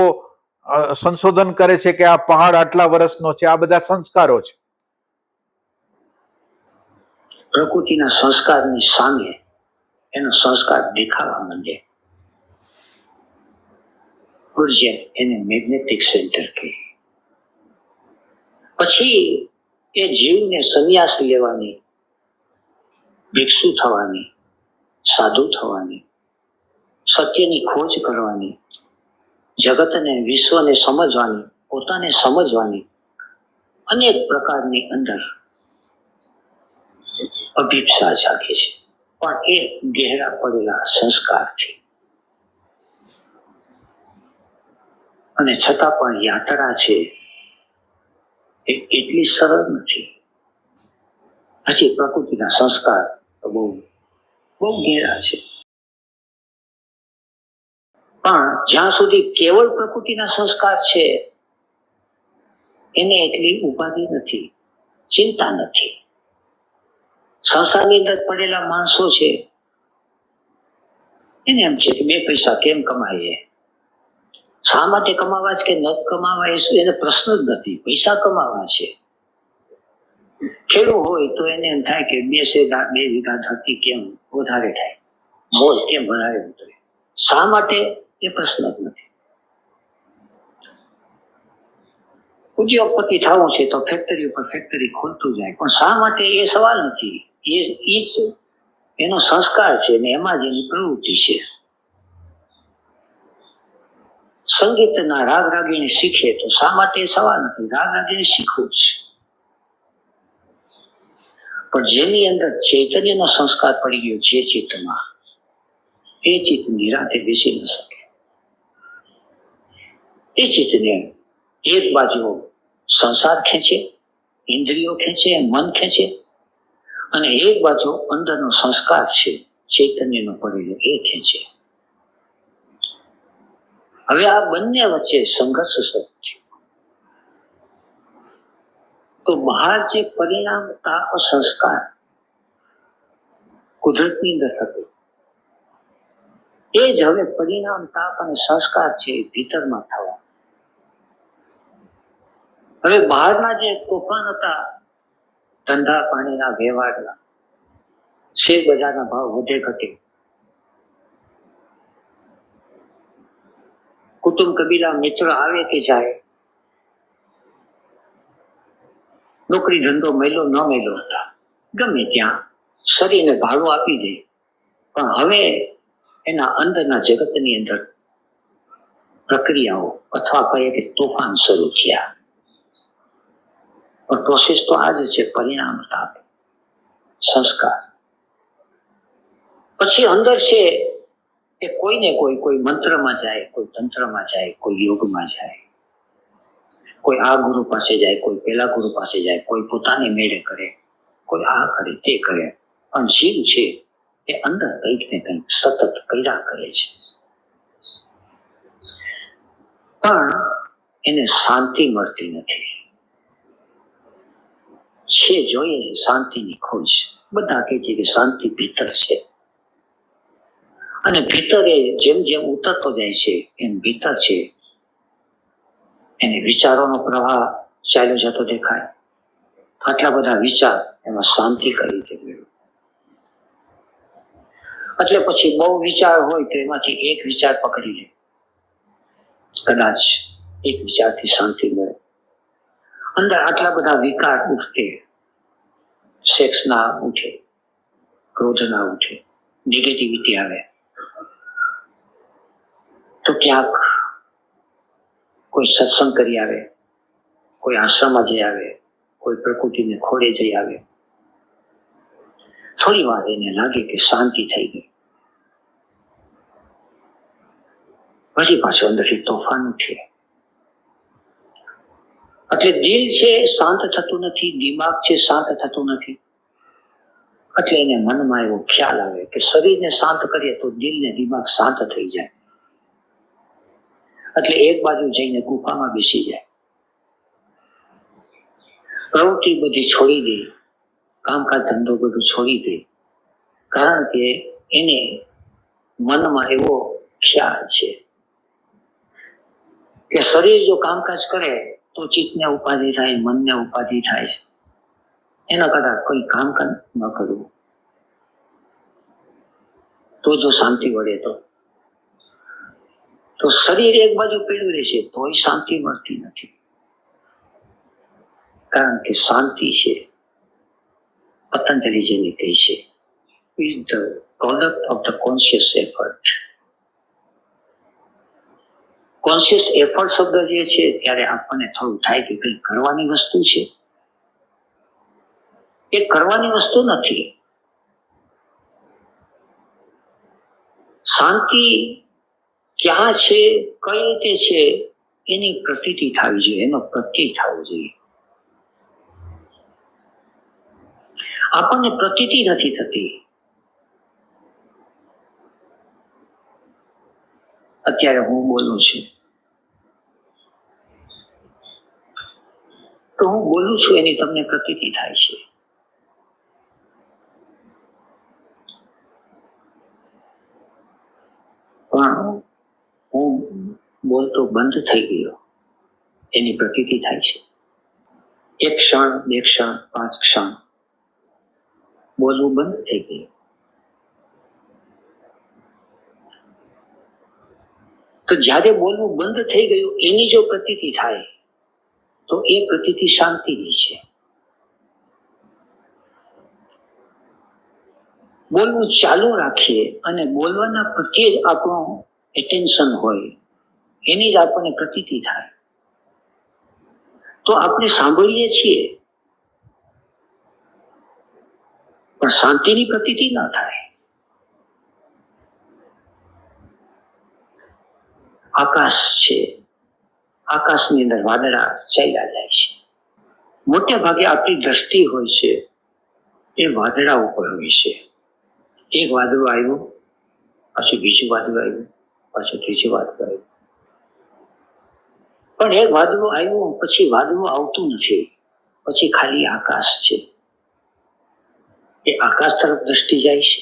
Speaker 2: સંશોધન કરે છે કે આ પહાડ આટલા વર્ષનો છે, આ બધા સંસ્કારો છે.
Speaker 1: પ્રકૃતિના સંસ્કારની સામે એનો સંસ્કાર દેખાવા માંડે. ઉર્જા એને મેગ્નેટિક સેન્ટર કહે. પછી એ જીવને સંન્યાસ લેવાની, ભિક્ષુ થવાની, સાધુ થવાની, સત્યની ખોજ કરવાની, જગતને વિશ્વને સમજવાની, પોતાને સમજવાની અનેક પ્રકારની અંદર અભિપ્સા જાગે છે. પણ એ ગહેરા પડેલા સંસ્કારથી. અને છતાં પણ યાત્રા છે એ એટલી સરળ નથી. હજી પ્રકૃતિના સંસ્કાર બહુ બહુ ઘેરા છે. પણ જ્યાં સુધી કેવળ પ્રકૃતિના સંસ્કાર છે એને એટલી ઉપાધિ નથી, ચિંતા નથી. સંસારની અંદર પડેલા માણસો છે એને એમ છે કે 2 પૈસા કેમ કમાઈએ, શા માટે કમાવા છે કે ન કમાવા એને પ્રશ્ન જ નથી. પૈસા કમાવા છે. ખેડૂત હોય તો એને એમ થાય કે 2 વીઘા ધરતી કેમ વધારે થાય, મોલ કેમ વધારે ઉતરે, શા માટે એ પ્રશ્ન જ નથી. ઉદ્યોગપતિ થવું છે તો ફેક્ટરી ઉપર ફેક્ટરી ખોલતું જાય, પણ શા માટે એ સવાલ નથી. એ જ એનો સંસ્કાર છે ને એમાં જ એની પ્રવૃત્તિ છે. સંગીતના રાગ રાગીણી શીખે તો શા માટે સવાલ નથી, રાગ રાગીણી શીખવું જ. પણ જેની અંદર ચૈતન્યનો સંસ્કાર પડી ગયો જે ચિત્તમાં, એ ચિત્ત નિરાંતે બેસી ન શકે. એ ચિત્તને એક બાજુ સંસાર ખેંચે, ઇન્દ્રિયો ખેંચે, મન ખેંચે, અને એક બાજુ અંદરનો સંસ્કાર છે ચૈતન્યનો પડેલો એ ખેંચે. હવે આ બંને વચ્ચે સંઘર્ષ શરૂ છે. તો બહાર જે પરિણામ તાપ સંસ્કાર કુદરતની અંદર થતું, એ જ હવે પરિણામ તાપ અને સંસ્કાર છે ભીતરમાં થવા. હવે બહારના જે તોફાન હતા, ધંધા પાણીના વ્યવહારના, શેર બજારના ભાવ વધે ઘટે, કુટુંબ કબીલા મિત્ર આવે કે જાય, નોકરી ધંધો મેલો ન મેલો, ગમે ત્યાં શરીરને ભાડું આપી દે. પણ હવે એના અંદરના જગતની અંદર પ્રક્રિયાઓ અથવા કહીએ કે તોફાન શરૂ થયા. પણ પ્રોસેસ તો આ જ છે, પરિણામ તાપ સંસ્કાર. પછી અંદર છે કે કોઈને કોઈ મંત્રમાં જાય, કોઈ તંત્રમાં જાય, કોઈ યોગમાં જાય, કોઈ આ ગુરુ પાસે જાય, કોઈ પેલા ગુરુ પાસે જાય, કોઈ પોતાની મેળે કરે, કોઈ આ કરે તે કરે. પણ જીવ છે એ અંદર કંઈક ને કંઈક સતત કર્યા કરે છે. પણ એને શાંતિ મળતી નથી. છે જોઈએ છે શાંતિની ખોજ. બધા કહે છે કે શાંતિ ભીતર છે, અને ભીતરે જેમ જેમ ઉતરતો જાય છે એમ ભીતર છે એને વિચારોનો પ્રવાહ ચાલ્યો જતો દેખાય. આટલા બધા વિચાર, એમાં શાંતિ કઈ રીતે મેળવવી? એટલે પછી બહુ વિચાર હોય તો એમાંથી એક વિચાર પકડી લે, કદાચ એક વિચારથી શાંતિ મળે. અંદર આટલા બધા વિકાર ઉઠે, સેક્સ ના ઉઠે, ક્રોધ ના ઉઠે, નેગેટિવિટી આવે, તો ક્યાંક કોઈ સત્સંગ કરી આવે, કોઈ આશ્રમમાં જઈ આવે, કોઈ પ્રકૃતિને ખોળે જઈ આવે. થોડી વાર એને લાગે કે શાંતિ થઈ ગઈ, પછી પાછું અંદરથી તોફાન ઉઠે. એટલે દિલ છે શાંત થતું નથી, દિમાગ છે શાંત થતું નથી. એટલે એને મનમાં એવો ખ્યાલ આવે કે શરીરને શાંત કરીએ તો દિલ ને દિમાગ શાંત થઈ જાય. એટલે એક બાજુ જઈને ગુફામાં બેસી જાય, પ્રવૃત્તિ બધી છોડી દે, કામકાજ ધંધો બધું છોડી દે. કારણ કે એને મનમાં એવો ખ્યાલ છે કે શરીર જો કામકાજ કરે તો ચિત્તને ઉપાધિ થાય, મનને ઉપાધિ થાય છે. એના કરતા કોઈ કામકાજ ન કરવું તો જો શાંતિ વળે તો શરીર એક બાજુ પીડ્યું રહેશે તોય શાંતિ મળતી નથી. કારણ કે શાંતિ છે, પતંજલિ જેને કહે છે, is the product of the conscious effort. Conscious effort શબ્દ જે છે ત્યારે આપણને થોડું થાય કે કંઈ કરવાની વસ્તુ છે. એ કરવાની વસ્તુ નથી. શાંતિ ક્યાં છે, કઈ રીતે છે એની પ્રતીતિ થવી જોઈએ, એનો પ્રત્યય થવો જોઈએ. આપણને પ્રતીતિ નથી થતી. અત્યારે હું બોલું છું તો હું બોલું છું એની તમને પ્રતીતિ થાય છે. પણ હું બોલતો બંધ થઈ ગયો એની પ્રતીતિ થાય છે. 1 ક્ષણ, 2 ક્ષણ, 5 ક્ષણ બોલવું બંધ થઈ ગયું. તો જ્યારે બોલવું બંધ થઈ ગયું એની જો પ્રતીતિ થાય તો એ પ્રતીતિ શાંતિની છે. બોલવું ચાલુ રાખીએ અને બોલવાના પ્રત્યે જ આપણું એટેન્શન હોય, એની જ આપણને પ્રતીતિ થાય તો આપણે સાંભળીએ છીએ પણ શાંતિની પ્રતીતિ ન થાય. આકાશ છે, આકાશની અંદર વાદળા ચાલ્યા જાય છે. મોટે ભાગે આપણી દ્રષ્ટિ હોય છે એ વાદળા ઉપર હોય છે. એક વાદળું આવ્યું, પાછું બીજું વાદળું આવ્યું, પાછું ત્રીજું વાદળું આવ્યું. પણ એક વાદળું આવ્યું પછી વાદળું આવતું નથી, પછી ખાલી આકાશ છે. એ આકાશ તરફ દ્રષ્ટિ જાય છે.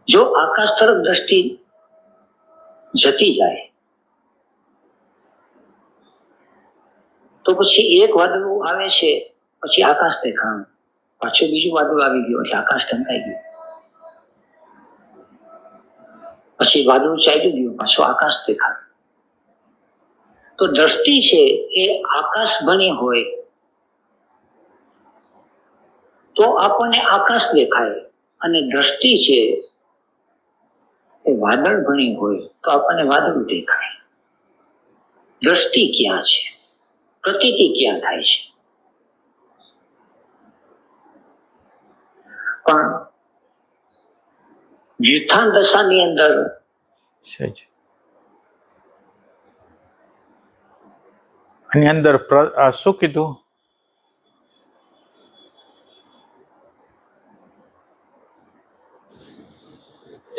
Speaker 1: જો આકાશ તરફ દ્રષ્ટિ જતી જાય તો પછી એક વાદળું આવે છે, પછી આકાશ દેખાણું, પાછું બીજું વાદળું આવી ગયું એટલે આકાશ ઢંકાઈ ગયું, પછી વાદળું ચાલ્યું ગયું, પાછું આકાશ દેખાણું. તો દ્રષ્ટિ છે એ આકાશ બની હોય તો આપણને આકાશ દેખાય, અને દ્રષ્ટિ છે એ વાદળ ભણી હોય તો આપણને વાદળ દેખાય. દ્રષ્ટિ ક્યાં છે, પ્રતીતિ ક્યાં થાય છે? પણ વ્યુત્થાન દશાની અંદર
Speaker 2: આની અંદર શું કીધું?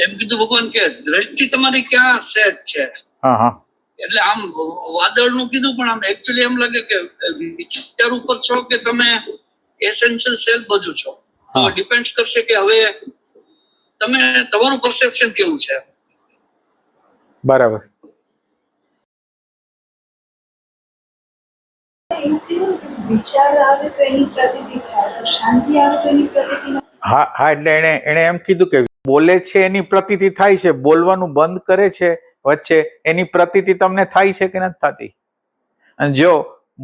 Speaker 4: એમ કીધું ભગવાન કે દ્રષ્ટિ તમારી ક્યાં સેટ છે. એટલે આમ વાદળ નું કીધું પણ આમ એકચ્યુઅલી એમ લાગે કે વિચાર ઉપર છો કે તમે એસેન્શિયલ સેલ બધું છો. ડિપેન્ડ કરશે કે હવે તમે તમારું પરસેપ્શન કેવું છે.
Speaker 2: બરાબર. હા, એટલે એને એમ કીધું કે બોલે છે એની પ્રતીતિ થાય છે, બોલવાનું બંધ કરે છે વચ્ચે એની પ્રતીતિ તમને થાય છે કે નથી થતી? અને જો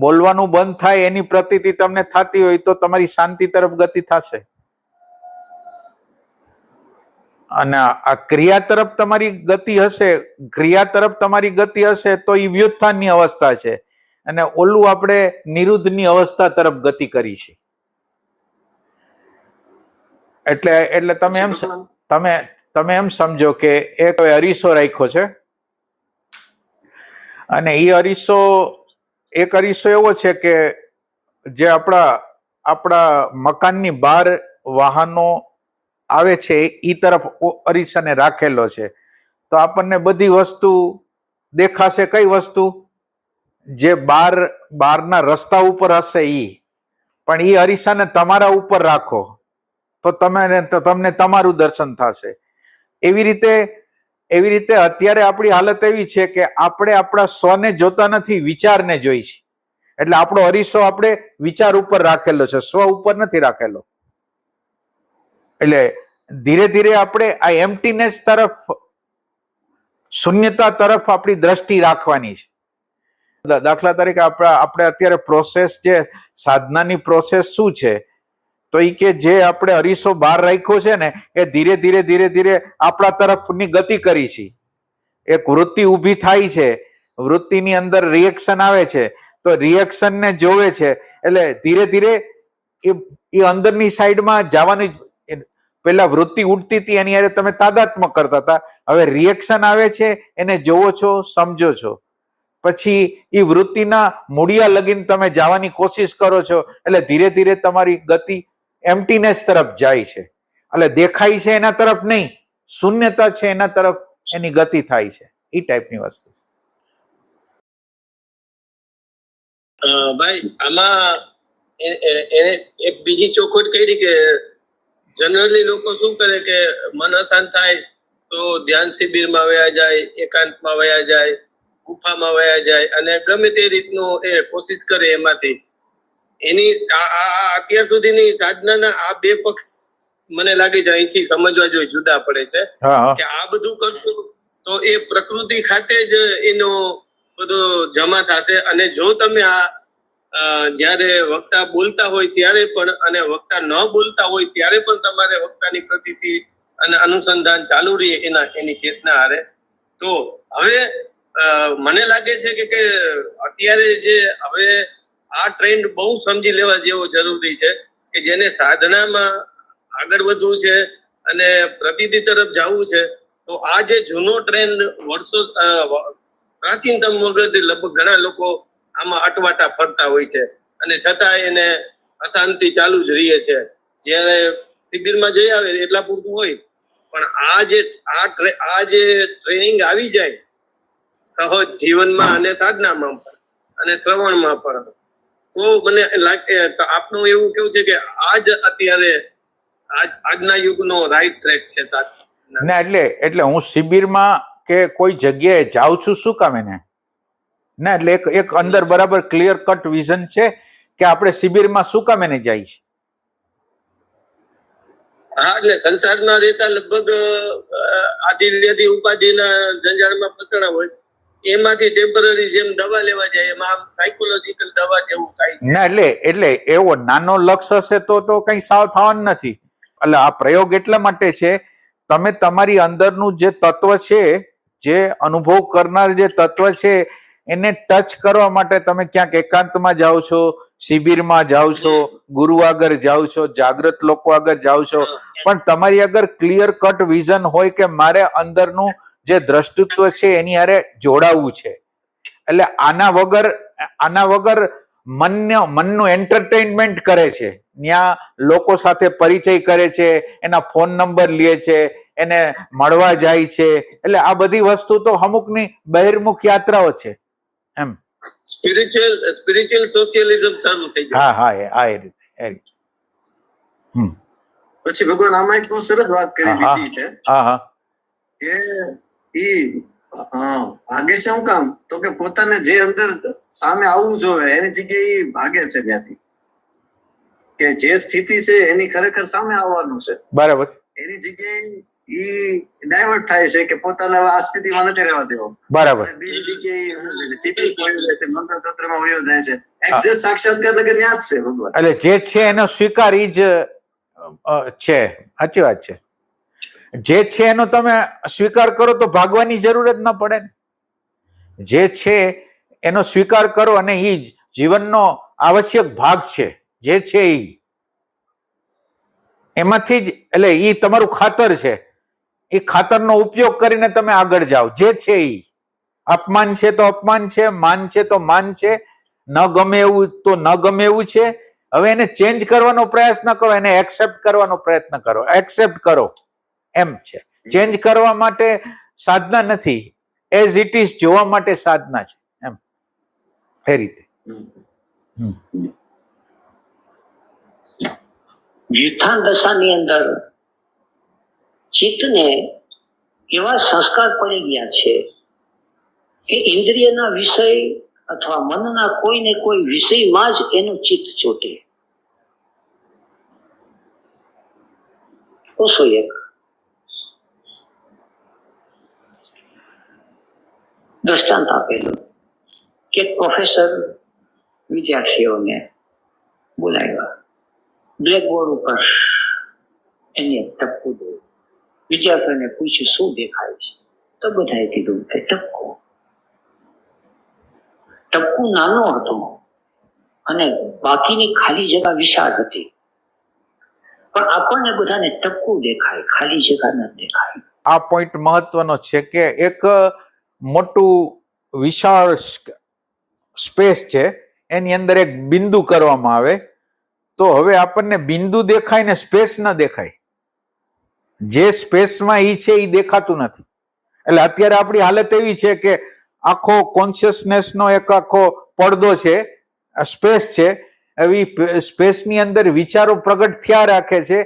Speaker 2: બોલવાનું બંધ થાય એની પ્રતીતિ તમને થતી હોય તો તમારી શાંતિ તરફ ગતિ થશે. અને આ ક્રિયા તરફ તમારી ગતિ હશે, ક્રિયા તરફ તમારી ગતિ હશે તો એ વ્યુત્થાનની અવસ્થા છે, અને ઓલું આપણે નિરુદ્ધની અવસ્થા તરફ ગતિ કરી છે. એટલે તમે એમ સમજો કે એક અરીસો રાખ્યો છે, અને એ અરીસો એવો છે કે જે આપણા મકાનની બહાર વાહનો આવે છે એ તરફ અરીસાને રાખેલો છે. તો આપણને બધી વસ્તુ દેખાશે. કઈ વસ્તુ? જે બહારના રસ્તા ઉપર હશે ઈ. પણ એ અરીસાને તમારા ઉપર રાખો તો તમને તમારું દર્શન થશે. એવી રીતે એવી રીતે અત્યારે આપણી હાલત એવી છે કે આપણે આપણા સ્વને જોતા નથી, વિચારને જોઈ છે. એટલે આપણો અરીસો આપણે વિચાર ઉપર રાખેલો છે, સ્વ ઉપર નથી રાખેલો. એટલે ધીરે ધીરે આપણે આ એમ્પ્ટીનેસ તરફ, શૂન્યતા તરફ આપણી દ્રષ્ટિ રાખવાની છે. દાખલા તરીકે આપણે અત્યારે પ્રોસેસ, જે સાધનાની પ્રોસેસ શું છે, તો એ કે જે આપણે અરીસો બહાર રાખ્યો છે ને, એ ધીરે ધીરે ધીરે ધીરે આપણા તરફની ગતિ કરી છે. એક વૃત્તિ ઊભી થાય છે, વૃત્તિની અંદર રિએક્શન આવે છે, તો રિએક્શનને જોવે છે, એટલે ધીરે ધીરે એ અંદરની સાઈડમાં જવાની. પેલા વૃત્તિ ઉડતી હતી એની હારે તમે તાદાત્મ્ય કરતા હતા, હવે રિએક્શન આવે છે એને જોવો છો, સમજો છો, પછી એ વૃત્તિના મૂળિયા લગીને તમે જવાની કોશિશ કરો છો, એટલે ધીરે ધીરે તમારી ગતિ એમ્પ્ટીનેસ તરફ જાય છે. એટલે દેખાય છે એના તરફ નહીં, શૂન્યતા છે એના તરફ એની ગતિ થાય છે. એ ટાઈપની વસ્તુ.
Speaker 5: ભાઈ આમાં એને એક બીજી ચોખવટ કરી કે જનરલી લોકો શું કરે કે મન અશાંત થાય તો ધ્યાન શિબિરમાં વયા જાય, એકાંતમાં વયા જાય, ગુફામાં વયા જાય અને ગમે તે રીતનું એ કોશિશ કરે. એમાંથી એની અત્યાર સુધીની સાધનાના આ બે પક્ષ મને લાગે છે અહીંથી સમજવા જોઈએ જુદા પડે છે કે આ બધું કરશું તો એ પ્રકૃતિ ખાતે જ એનો બધો જમા થશે. અને જો તમે આ જયારે વક્તા બોલતા હોય ત્યારે પણ અને વક્તા ન બોલતા હોય ત્યારે પણ તમારે વક્તાની પ્રતીતિ અને અનુસંધાન ચાલુ રહે એની ચેતના હારે. તો હવે મને લાગે છે કે અત્યારે જે હવે આ ટ્રેન્ડ બહુ સમજી લેવા જેવો જરૂરી છે કે જેને સાધનામાં આગળ વધવું છે અને પ્રતીતિ તરફ જવું છે, તો આ જે જૂનો ટ્રેન્ડ વર્ષો પ્રાચીનતમ વગરથી લગભગ ઘણા લોકો આમાં અટવાટા ફરતા હોય છે અને છતાં એને અશાંતિ ચાલુ જ રહે છે. જયારે શિબિરમાં જઈ આવે એટલા પૂરતું હોય, પણ આ જે ટ્રેનિંગ આવી જાય સહજ જીવનમાં અને સાધનામાં પણ અને શ્રવણમાં પણ, તો મને લાગે આપનું એવું કેવું છે કે આજ અત્યારે આજના યુગનો રાઈટ ટ્રેક છે સાધના.
Speaker 2: ના એટલે હું શિબિરમાં કે કોઈ જગ્યાએ જાઉં છું શું કામ એને? ના, એટલે એક અંદર બરાબર ક્લિયર કટ વિઝન છે કે આપણે શિબિરમાં શું કામ એને જાય છે.
Speaker 5: હા, એટલે સંસારમાં રહેતા લગભગ આદિવ્યાધિ ઉપાધિના જંજાળમાં ફસાણા હોય, એમાંથી ટેમ્પરરી જેમ દવા લેવા જાય એમાં સાયકોલોજીકલ દવા જેવું થાય છે.
Speaker 2: ના, એટલે એવો નાનો લક્ષ હશે તો કઈ સાવ થવાનું નથી. એટલે આ પ્રયોગ એટલા માટે છે, તમે તમારી અંદરનું જે તત્વ છે, જે અનુભવ કરનાર જે તત્વ છે, એને ટચ કરવા માટે તમે ક્યાંક એકાંતમાં જાઓ છો, શિબિરમાં જાઓ છો, ગુરુ આગળ જાઓ છો, જાગૃત લોકો આગળ જાઓ છો, પણ તમારી આગળ ક્લિયર કટ વિઝન હોય કે મારે અંદરનું જે દ્રષ્ટિત્વ છે એની હારે જોડાવવું છે. એટલે આના વગર મનનું એન્ટરટેનમેન્ટ કરે છે, ત્યાં લોકો સાથે પરિચય કરે છે, એના ફોન નંબર લે છે, એને મળવા જાય છે. એટલે આ બધી વસ્તુ તો અમુકની બહિર્મુખ યાત્રાઓ છે. એમ
Speaker 5: સ્પિરિચ્યુઅલ સોશિયલિઝમ ચાલુ થઈ જાય.
Speaker 2: હા, એ રીતે.
Speaker 3: પછી ભગવાન આમાં એક બહુ સરસ વાત કરી બીજી છે કે ઈ ભાગે છે શું કામ, તો કે પોતાને જે અંદર સામે આવવું જોવે એની જગ્યાએ ભાગે છે ત્યાંથી, કે જે સ્થિતિ છે એની ખરેખર સામે આવવાનું છે,
Speaker 2: બરાબર,
Speaker 3: એની જગ્યાએ ઈ ડાયવર્ટ થાય છે કે પોતાને આ સ્થિતિમાં નથી રહેવા દેવો,
Speaker 2: બરાબર,
Speaker 3: બીજી જગ્યાએ સ્થિતિ મંત્ર તંત્રમાં વયો જાય છે. એક્ઝેક્ટ સાક્ષાત્કાર લગન યાદ છે ભગવાન.
Speaker 2: એટલે જે છે એનો સ્વીકાર ઈ જ છે. સાચી વાત છે. જે છે એનો તમે સ્વીકાર કરો તો ભાગવાની જરૂર જ ન પડે ને. જે છે એનો સ્વીકાર કરો અને એ જીવનનો આવશ્યક ભાગ છે. જે છે એમાંથી જ, એટલે એ તમારું ખાતર છે. એ ખાતરનો ઉપયોગ કરીને તમે આગળ જાઓ. જે છે એ અપમાન છે તો અપમાન છે, માન છે તો માન છે, ન ગમે એવું તો ન ગમે એવું છે. હવે એને ચેન્જ કરવાનો પ્રયાસ ન કરો, એને એક્સેપ્ટ કરવાનો પ્રયત્ન કરો. એક્સેપ્ટ કરો એમ છે. ચેન્જ કરવા માટે સાધના નથી, એઝ ઇટ ઇઝ જોવા માટે સાધના છે. એમ એ રીતે.
Speaker 1: વ્યુત્થાન દશાની અંદર ચિત્તને એવા સંસ્કાર પડી ગયા છે કે ઇન્દ્રિયના વિષય અથવા મનના કોઈ ને કોઈ વિષયમાં જ એનું ચિત્ત ચોટે. ઓછો એક દ્રષ્ટાંત આપેલું કે પ્રોફેસર વિદ્યાર્થીઓને બોલાવ્યા, બ્લેકબોર્ડ ઉપર એને ટપકું દોર્યું. વિદ્યાર્થીઓને પૂછ્યું શું દેખાય છે, તો બધાએ કીધું કે ટપકું. ટપકું નાનો હતો અને બાકીની ખાલી જગ્યા વિશાળ હતી, પણ આપણને બધાને ટપકું દેખાય, ખાલી જગ્યા ન દેખાય.
Speaker 2: આ પોઈન્ટ મહત્વનો છે કે એક મોટું વિશાળ સ્પેસ છે, એની અંદર એક બિંદુ કરવામાં આવે તો હવે આપણને બિંદુ દેખાય ને સ્પેસ ન દેખાય. જે સ્પેસમાં ઈ છે એ દેખાતું નથી. એટલે અત્યારે આપણી હાલત એવી છે કે આખો કોન્શિયસનેસનો એક આખો પડદો છે, સ્પેસ છે. એવી સ્પેસની અંદર વિચારો પ્રગટ થયા રાખે છે,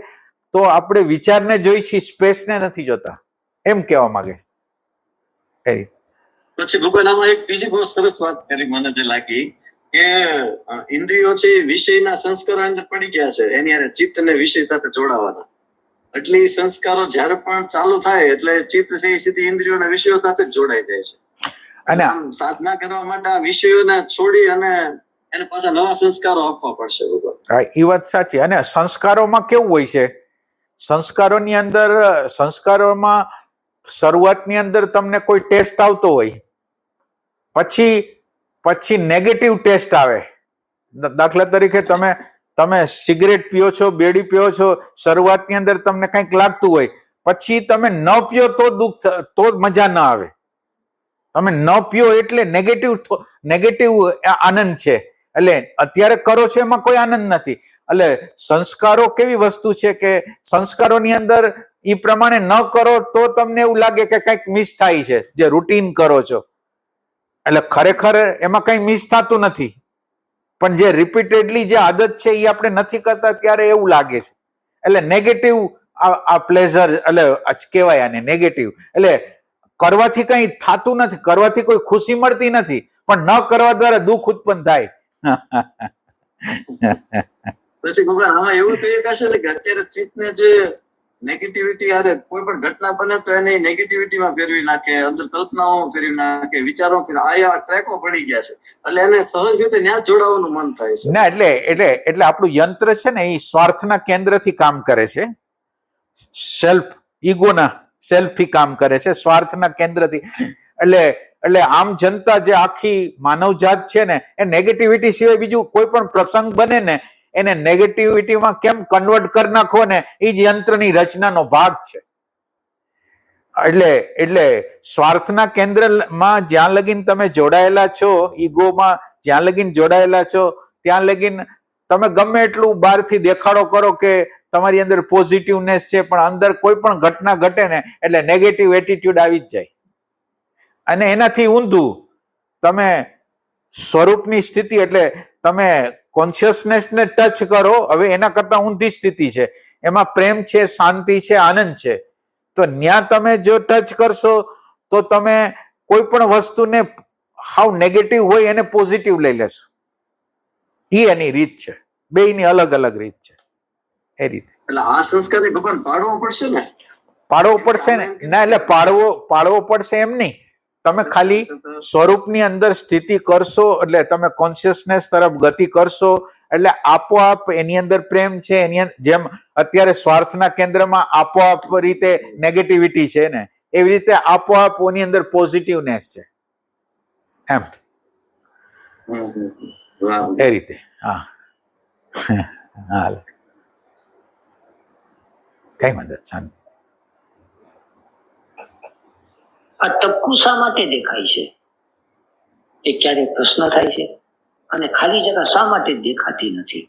Speaker 2: તો આપણે વિચારને જોઈ છીએ, સ્પેસને નથી જોતા, એમ કહેવા માંગે છે.
Speaker 3: પછી ભગવાન આમાં એક બીજી બહુ સરસ વાત કરી મને જે લાગી કે ઇન્દ્રિયો છે વિષયના સંસ્કારો અંદર પડી ગયા છે, એની હારે ચિત્ત ને વિષય સાથે જોડાવાના. એટલે એ સંસ્કારો જયારે પણ ચાલુ થાય એટલે ચિત્ત છે એ સીધી ઇન્દ્રિયોના વિષયો સાથે જ જોડાઈ જાય છે. અને આમ સાધના કરવા માટે આ વિષયોને છોડી અને એને પાછા નવા સંસ્કારો આપવા પડશે.
Speaker 2: હા, એ વાત સાચી. અને સંસ્કારોમાં કેવું હોય છે, સંસ્કારોની અંદર, સંસ્કારોમાં શરૂઆતની અંદર તમને કોઈ ટેસ્ટ આવતો હોય, પછી નેગેટિવ ટેસ્ટ આવે. દાખલા તરીકે તમે સિગરેટ પીઓ છો, બેડી પીઓ છો, શરૂઆતની અંદર તમને કંઈક લાગતું હોય, પછી તમે ન પીઓ તો દુઃખ, તો મજા ન આવે. તમે ન પીઓ એટલે નેગેટિવ આનંદ છે. એટલે અત્યારે કરો છો એમાં કોઈ આનંદ નથી. એટલે સંસ્કારો કેવી વસ્તુ છે કે સંસ્કારોની અંદર એ પ્રમાણે ન કરો તો તમને એવું લાગે કે કંઈક મિસ થાય છે, જે રૂટીન કરો છો. એટલે ખરેખર એમાં કંઈ મિસ થતું નથી, પણ જે રિપીટેડલી જે આદત છે એ આપણે નથી કરતા ત્યારે એવું લાગે છે. એટલે નેગેટિવ આ પ્લેઝર, એટલે કહેવાય આને નેગેટિવ. એટલે કરવાથી કંઈ થતું નથી, કરવાથી કોઈ ખુશી મળતી નથી, પણ ન કરવા દ્વારા દુઃખ ઉત્પન્ન થાય.
Speaker 3: પછી ભગવાન આમાં એવું તો એક હશે કે અત્યારે ચિત્તને જે નેગેટિવિટી આરે કોઈ પણ ઘટના બને તો એને નેગેટિવિટીમાં ફેરવી નાખે, અંદર કલ્પનાઓ ફેરવી નાખે, વિચારો આયા ટ્રેકો પડી ગયા છે, એટલે એને સહજ રીતે ત્યાં જોડાવાનું મન થાય છે.
Speaker 2: ના, એટલે આપણું યંત્ર છે ને એ સ્વાર્થના કેન્દ્રથી કામ કરે છે, સેલ્ફ ઈગોના સેલ્ફથી કામ કરે છે, સ્વાર્થના કેન્દ્રથી. એટલે આમ જનતા જે આખી માનવજાત છે ને એ નેગેટિવિટી સિવાય બીજું કોઈ પણ પ્રસંગ બને ને એને નેગેટિવિટીમાં કેમ કન્વર્ટ કરી નાખો ને એ જ યંત્રની રચનાનો ભાગ છે. એટલે સ્વાર્થના કેન્દ્રમાં જ્યાં લગીન તમે જોડાયેલા છો, ઈગોમાં જ્યાં લગીન જોડાયેલા છો, ત્યાં લગીન તમે ગમે એટલું બહારથી દેખાડો કરો કે તમારી અંદર પોઝિટિવનેસ છે, પણ અંદર કોઈ પણ ઘટના ઘટે ને એટલે નેગેટિવ એટીટ્યુડ આવી જ જાય. અને એનાથી ઊંધું તમે સ્વરૂપની સ્થિતિ, એટલે તમે કોન્શિયસનેસને ટચ કરો, હવે એના કરતા ઊંધી સ્થિતિ છે, એમાં પ્રેમ છે, શાંતિ છે, આનંદ છે. તો ત્યાં તમે જો ટચ કરશો તો તમે કોઈ પણ વસ્તુને હાવ નેગેટિવ હોય એને પોઝિટિવ લઈ લેશો. એ એની રીત છે, બેયની અલગ અલગ રીત છે. એ રીતે
Speaker 3: એટલે આ સંસ્કાર ભગવાન પાડવો પડશે ને?
Speaker 2: પાડવો પડશે ને? ના, એટલે પાડવો પડશે એમ નહીં. તમે ખાલી સ્વરૂપની અંદર સ્થિતિ કરશો, એટલે તમે કોન્શિયસનેસ તરફ ગતિ કરશો, એટલે આપોઆપ એની અંદર પ્રેમ છે, એની જેમ અત્યારે સ્વાર્થના કેન્દ્રમાં આપોઆપ રીતે નેગેટિવિટી છે ને, એવી રીતે આપોઆપ એની અંદર પોઝિટિવનેસ છે, એમ. એ રીતે. હા, કઈ મદદ, શાંતિ.
Speaker 1: આ ટપકું શા માટે દેખાય છે એ ક્યારેક પ્રશ્ન થાય છે, અને ખાલી જગ્યા શા માટે દેખાતી નથી?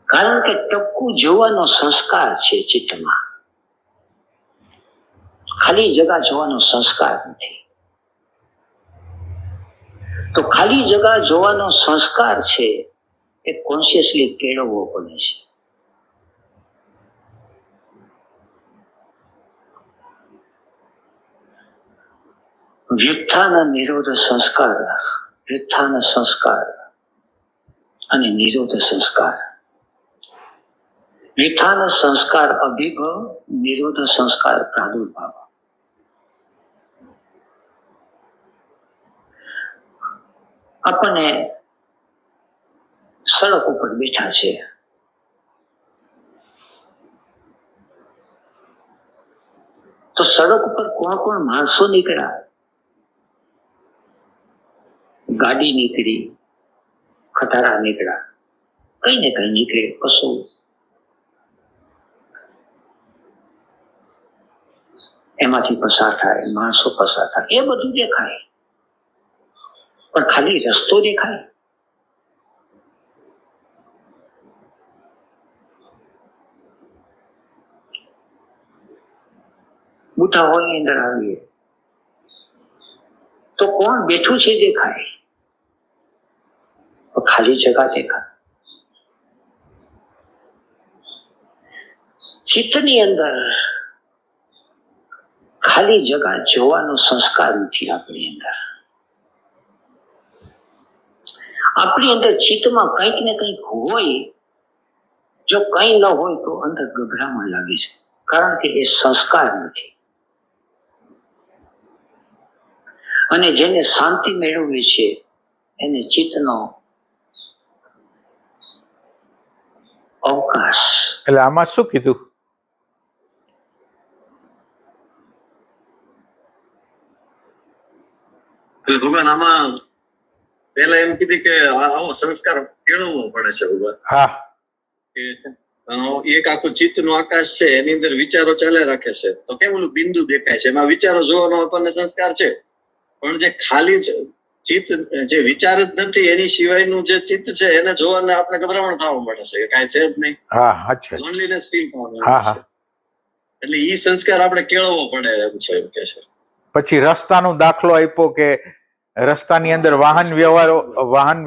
Speaker 1: કારણ કે ટપકું જોવાનો સંસ્કાર છે ચિત્તમાં, ખાલી જગ્યા જોવાનો સંસ્કાર નથી. તો ખાલી જગ્યા જોવાનો સંસ્કાર છે એ કોન્શિયસલી કેળવવો પડે છે. વ્યુત્થાન નિરોધ સંસ્કાર, વ્યુત્થાન સંસ્કાર અને નિરોધ સંસ્કાર. વ્યુત્થાન સંસ્કાર અભિભવ, નિરોધ સંસ્કાર પ્રાદુર્ભાવ. આપણને સડક ઉપર બેઠા છે, તો સડક ઉપર કોણ કોણ માણસો નીકળ્યા? ગાડી નીકળી, ખટારા નીકળ્યા, કઈ ને કઈ નીકળે, પશુ. એમાંથી પસાર થાય, માણસો પસાર થાય, એ બધું દેખાય, પણ ખાલી રસ્તો દેખાય? બુટા હોલ ની અંદર આવીએ તો કોણ બેઠું છે દેખાય, ખાલી જગા દેખાય. ચિત્તની અંદર ખાલી જગા જોવાનો સંસ્કાર નથી. આપણી અંદર ચિત્તમાં કંઈક ને કંઈક હોય. જો કંઈ ન હોય તો અંદર ગભરામણ લાગે છે, કારણ કે એ સંસ્કાર નથી. અને જેને શાંતિ મેળવવી છે એને ચિત્તનો અવકાશ.
Speaker 2: એટલે આમાં શું કીધું?
Speaker 3: ભગવાન આમાં પેલા એમ કીધું કે આવો સંસ્કાર કેળવવો પડે છે ભગવાન.
Speaker 2: હા,
Speaker 3: એક આખું ચિત્ત નું આકાશ છે, એની અંદર વિચારો ચાલે રાખે છે, તો કેમ ઓલું બિંદુ દેખાય છે, એમાં વિચારો જોવાનો આપણને સંસ્કાર છે. પણ જે ખાલી ચિત્ત, જે વિચાર જ નથી, એની સિવાયનું જે ચિત્ત છે એને જોવાને આપણે ગભરામણ થવા મળે છે, કાંઈ છે જ નહીં.
Speaker 2: હા, અચ્છા,
Speaker 3: લોનલીનેસ ફીલ થવાનું.
Speaker 2: હા, હા.
Speaker 3: એટલે ઈ સંસ્કાર આપણે કેળવવો પડે એમ છે, એમ કે છે.
Speaker 2: પછી રસ્તાનો દાખલો આપ્યો કે રસ્તાની અંદર વાહન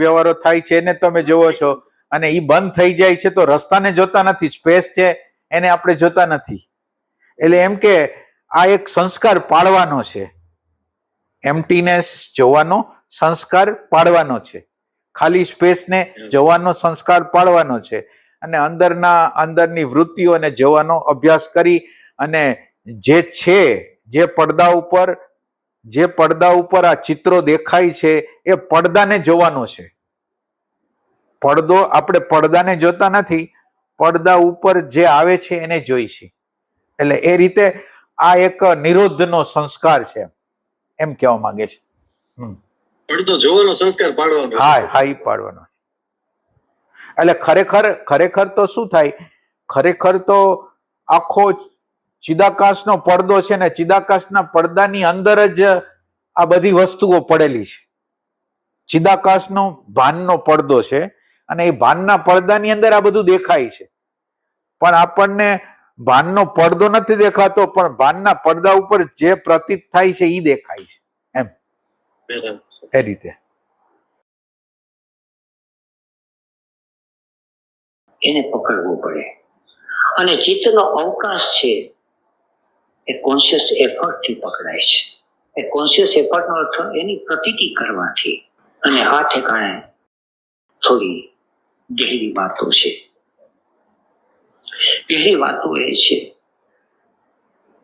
Speaker 2: વ્યવહારો થાય છે એને તમે જોવો છો, અને ઈ બંધ થઈ જાય છે તો રસ્તાને જોતા નથી, સ્પેસ છે એને આપણે જોતા નથી. એટલે એમ કે આ એક સંસ્કાર પાડવાનો છે, એમ્પ્ટીનેસ જોવાનો સંસ્કાર પાડવાનો છે, ખાલી સ્પેસને જોવાનો સંસ્કાર પાડવાનો છે, અને અંદરની વૃત્તિઓને જોવાનો અભ્યાસ કરી અને જે છે, જે પડદા ઉપર આ ચિત્રો દેખાય છે એ પડદાને જોવાનો છે. પડદો, આપણે પડદાને જોતા નથી, પડદા ઉપર જે આવે છે એને જોઈ છે. એટલે એ રીતે આ એક નિરોધનો સંસ્કાર છે, એમ કહેવા માંગે છે.
Speaker 3: પડદો જોવાનો સંસ્કાર પાડવાનો.
Speaker 2: હા, ઈ પાડવાનો. એટલે ખરેખર તો શું થાય? ખરેખર તો આખો ચિદાકાશનો પડદો છે ને, ચિદાકાશના પડદાની અંદર જ આ બધી વસ્તુઓ પડેલી છે. ચિદાકાશનો ભાનનો પડદો છે, અને એ ભાનના પડદાની અંદર આ બધું દેખાય છે, પણ આપણને ભાનનો પડદો નથી દેખાતો, પણ ભાનના પડદા ઉપર જે પ્રતીત થાય છે એ દેખાય છે, એમ. એ રીતે
Speaker 1: એને પકડવું પડે. અને ચિત્તનો અવકાશ છે એ કોન્શિયસ એફર્ટ થી પકડાય છે. એ કોન્શિયસ એફર્ટ નો અર્થ એની પ્રતીતિ કરવાથી. અને આ ઠેકાણે થોડી ગહેરી વાતો છે. ગહેરી વાતો એ છે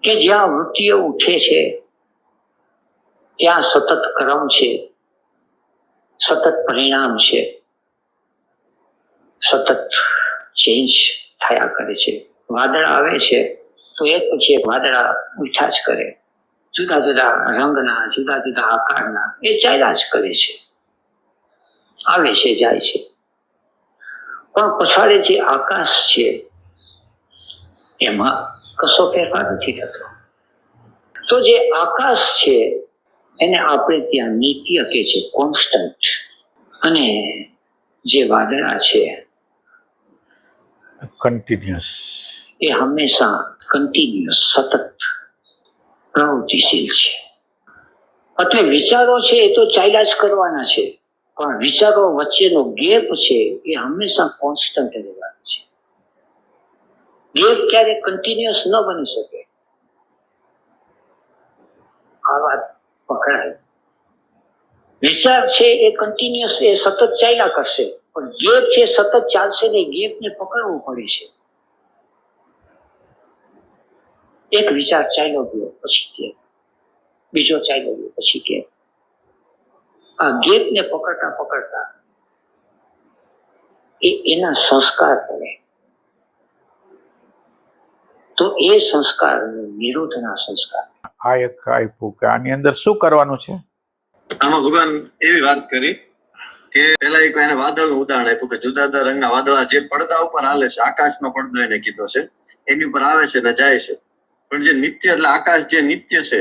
Speaker 1: કે જ્યાં વૃત્તિઓ ઉઠે છે ત્યાં સતત ક્રમ છે, સતત પરિણામ છે, સતત ચેન્જ થયા કરે છે. વાદળ આવે છે તો એક પછી એક વાદળા ઉઠ્યા જ કરે, જુદા જુદા રંગના, જુદા જુદા આકારના, એ ચાલ્યા જ કરે છે, આવે છે, જાય છે. પણ પછાડે જે આકાશ છે એમાં કશો ફેરફાર નથી થતો. તો જે આકાશ છે એને આપણે ત્યાં નિત્ય કે છે, કોન્સ્ટન્ટ. અને જે વાદળા છે
Speaker 2: કન્ટિન્યુઅસ,
Speaker 1: એ હંમેશા કન્ટિન્યુઅસ, સતત પ્રવૃત્તિશીલ છે. એટલે વિચારો છે એ તો ચાલ્યા જ કરવાના છે, પણ વિચારો વચ્ચેનો ગેપ છે એ હંમેશા કોન્સ્ટન્ટ રહેવાનો છે. ગેપ ક્યારેક કન્ટિન્યુઅસ ન બની શકે. આ વાત પકડાય. વિચાર છે એ કન્ટિન્યુઅસ, એ સતત ચાલ્યા કરશે, પણ ગેપ છે સતત ચાલશે નહીં, ગેપને પકડવું પડે છે. એક વિચાર ચાલ્યો ગયો પછી ગેપ, બીજો ચાલ્યો ગયો પછી ગેપ. આ ગેપને પકડતા પકડતા એના સંસ્કાર પડે, તો એ સંસ્કાર નિરોધના સંસ્કાર.
Speaker 2: આ એક આપ્યું કે આની અંદર શું કરવાનું છે.
Speaker 3: આમાં ભગવાન એવી વાત કરી કે પેલા એક એને વાદળનું ઉદાહરણ આપ્યું કે જુદા જુદા રંગના વાદળા જે પડદા ઉપર હાલે છે, આકાશનો પડદો એને કીધો છે, એની ઉપર આવે છે ને જાય છે. પણ જે નિત્ય એટલે આકાશ જે નિત્ય છે,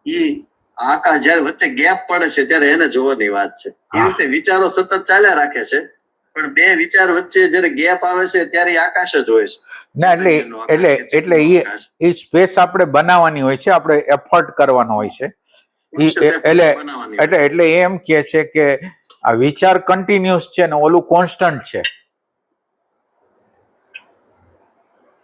Speaker 3: એ આકાશ જયારે વચ્ચે ગેપ પડે છે ત્યારે એને જોવાની વાત છે. એ રીતે વિચારો સતત ચાલ્યા રાખે છે, પણ બે વિચાર વચ્ચે જયારે ગેપ આવે છે ત્યારે આકાશ જ હોય છે.
Speaker 2: ના એટલે એ સ્પેસ આપણે બનાવવાની હોય છે, આપણે એફર્ટ કરવાનો હોય છે. એટલે એમ કે છે કે આ વિચાર કન્ટિન્યુઅસ છે ને ઓલું કોન્સ્ટન્ટ છે.